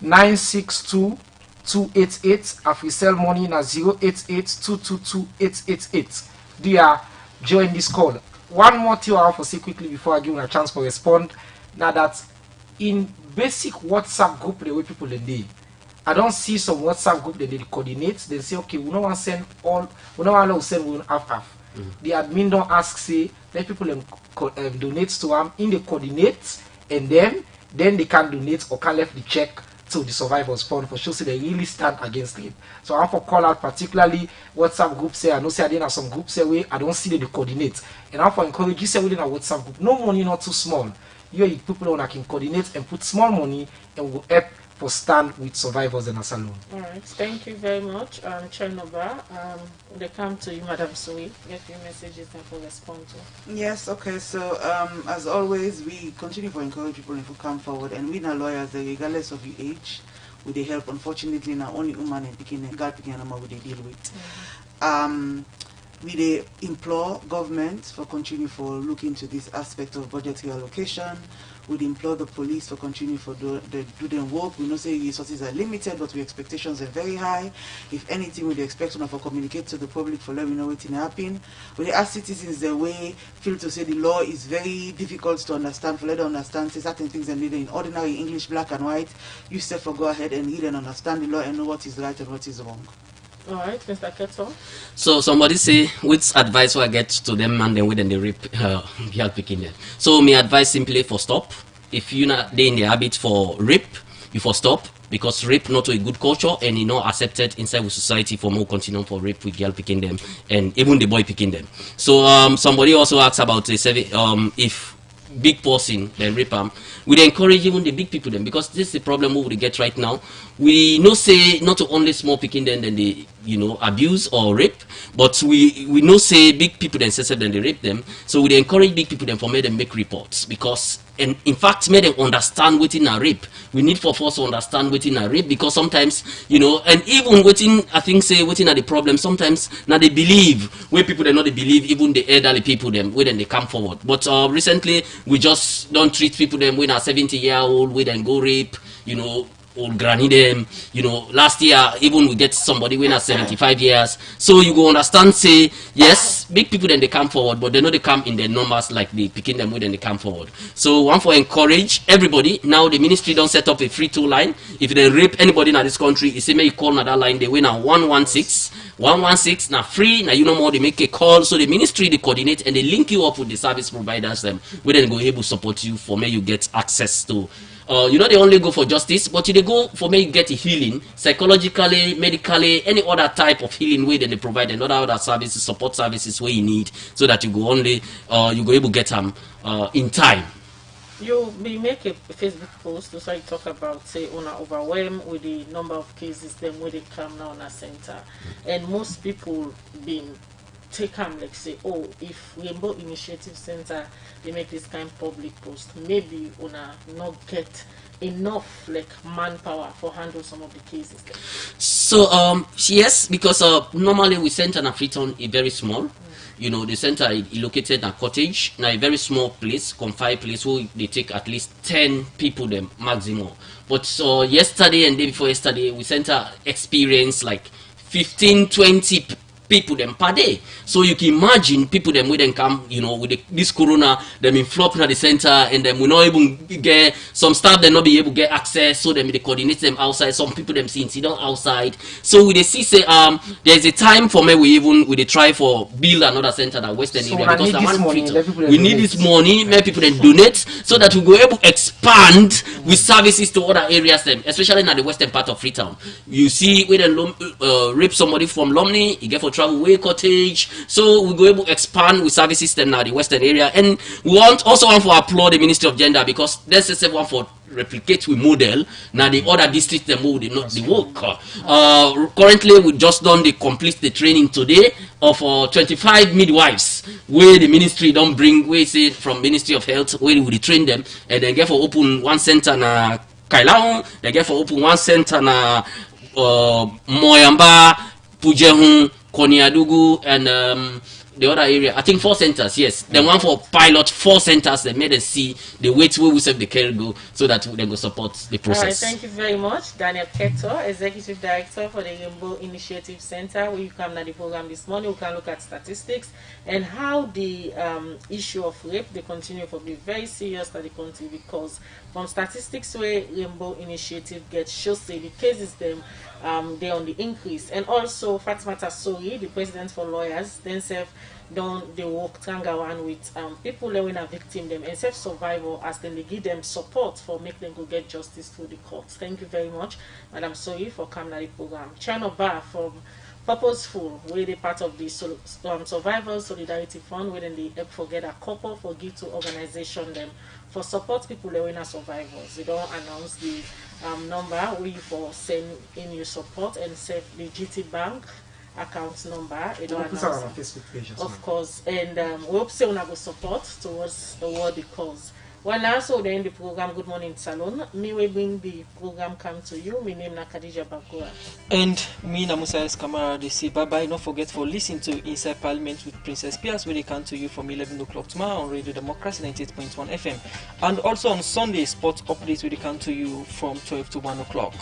962 288. If we sell money now 088 222 888. They are join this call. One more thing I have to say quickly before I give you a chance for respond. Now that in basic WhatsApp group the way people in there, I don't see some WhatsApp group that they coordinate. They say, okay, we don't want to send all, we don't want to send one half. The admin don't ask, say, let people donate to them in the coordinates, and then they can donate or can left the check to the survivors fund for sure. So they really stand against it. So I have to call out particularly WhatsApp groups here. I know say I didn't some groups here where I don't see the coordinate, and I have to encourage you say within a WhatsApp group, no money not too small. You people on can coordinate and put small money and will help for stand with survivors in a salon. All right, thank you very much, Chernobyl. They come to you, Madam Sui. Get your messages and for respond to. Yes, okay. So as always, we continue to encourage people to come forward, and we are lawyers, regardless of your age, with the help. Unfortunately, now only women and picking God picking and we they deal with. We they implore government for continue for look into this aspect of budgetary allocation. We implore the police for continue for do their work. We know say resources are limited, but our expectations are very high. If anything, we expect to for communicate to the public for let me know what's happening. We ask citizens the way feel to say the law is very difficult to understand. For let them understand, say certain things are needed in ordinary English, black and white. You say for go ahead and read and understand the law and know what is right and what is wrong. All right, Mr. Keto. So somebody say, which advice will I get to them and then within the rape girl picking them? So my advice simply for stop. If you not they in the habit for rape, you for stop because rape not a good culture and you not accepted inside the society for more continue for rape with girl picking them and even the boy picking them. So somebody also asked about if big person then rape them, we dey encourage even the big people them, because this is the problem we get right now. We no say not only small picking then they abuse or rape, but we no say big people themselves then they rape them. So we dey encourage big people then for make them make reports, because and in fact make them understand within a rape. We need for us to understand within a rape, because sometimes and even within I think say within the problem sometimes now they believe where people they not they believe, even the elderly people them when they come forward. But recently we just don't treat people them when a 70-year-old we then go rape old granny them, last year even we get somebody when at 75 years. So you go understand, say yes, big people then they come forward, but they know they come in their numbers like the picking them with, then they come forward. So one for encourage everybody. Now the ministry don't set up a free tool line. If they rape anybody in this country, you say may you call na that line, they win a 116 now free. Now no more they make a call. So the ministry they coordinate and they link you up with the service providers them, we then go able to support you for may you get access to. They only go for justice, but they go for me get a healing, psychologically, medically, any other type of healing way that they provide, and other services, support services where you need, so that you go only you go able to get them in time. You make a Facebook post so you talk about say on overwhelmed with the number of cases them where they come now on a center, and most people being take them like say, oh, if Rainbow Initiative Center they make this kind of public post, maybe una not get enough like manpower for handle some of the cases. So yes, because normally we center na Freetown is very small. The center is located in a cottage, now a very small place, confined place where they take at least 10 people them maximum. But yesterday and day before yesterday, we center experience like 15-20 people them per day. So you can imagine people them when they come, with this corona, them in flop in the center, and then we not even get some staff they not be able to get access, so them they coordinate them outside. Some people them see incident outside. So we they see say there's a time for me we they try for build another center that Western so area, because the money, we need this money, many people then donate, so that we go able to expand with services to other areas them, especially in the western part of Freetown. You see when they rape somebody from Lumley, you get for travel way cottage, so we go able to expand with services then now the western area. And we also want to applaud the Ministry of Gender, because that's the one for replicate with model now the other districts them who did not the work. Currently we just done the complete the training today of 25 midwives where the ministry don't bring, we say from Ministry of Health, where we train them, and then get for open one center na Kailao, they get for open one center na Moyamba, Pujehun, Koniadugu, and the other area, I think 4 centers, yes. Then one for pilot, 4 centers, they made us see the way to where we save the care go, so that they go support the process. All right, thank you very much, Daniel Keto, Executive Director for the Rainbow Initiative Center. We come to the program this morning. We can look at statistics and how the issue of rape they continue to be very serious to the country, because from statistics where Rainbow Initiative gets shows say the cases them they're on the increase. And also Fatimata Sori, the president for lawyers, themselves don't they work Tangawan with people that are victim them and self survival, as then they give them support for make them go get justice through the courts. Thank you very much, Madam Sori, for coming to the program. China Bar from Purposeful, where they part of the Survival Solidarity Fund, where then they help forget a couple for give to organization them for support people that are survivors. They don't announce the number where you for send in your support, and save the GT Bank account number. They don't announce it, Facebook page, of course, and we hope so go support towards the worthy cause. Well, also then the program Good Morning Salone. Me will bring the program come to you. My name is Khadija Bakura. And me na Musa Kamara. They say bye bye. Don't forget for listening to Inside Parliament with Princess Piers, where they come to you from 11 o'clock tomorrow on Radio Democracy 98.1 FM, and also on Sunday Sports Updates, where they come to you from 12 to 1 o'clock.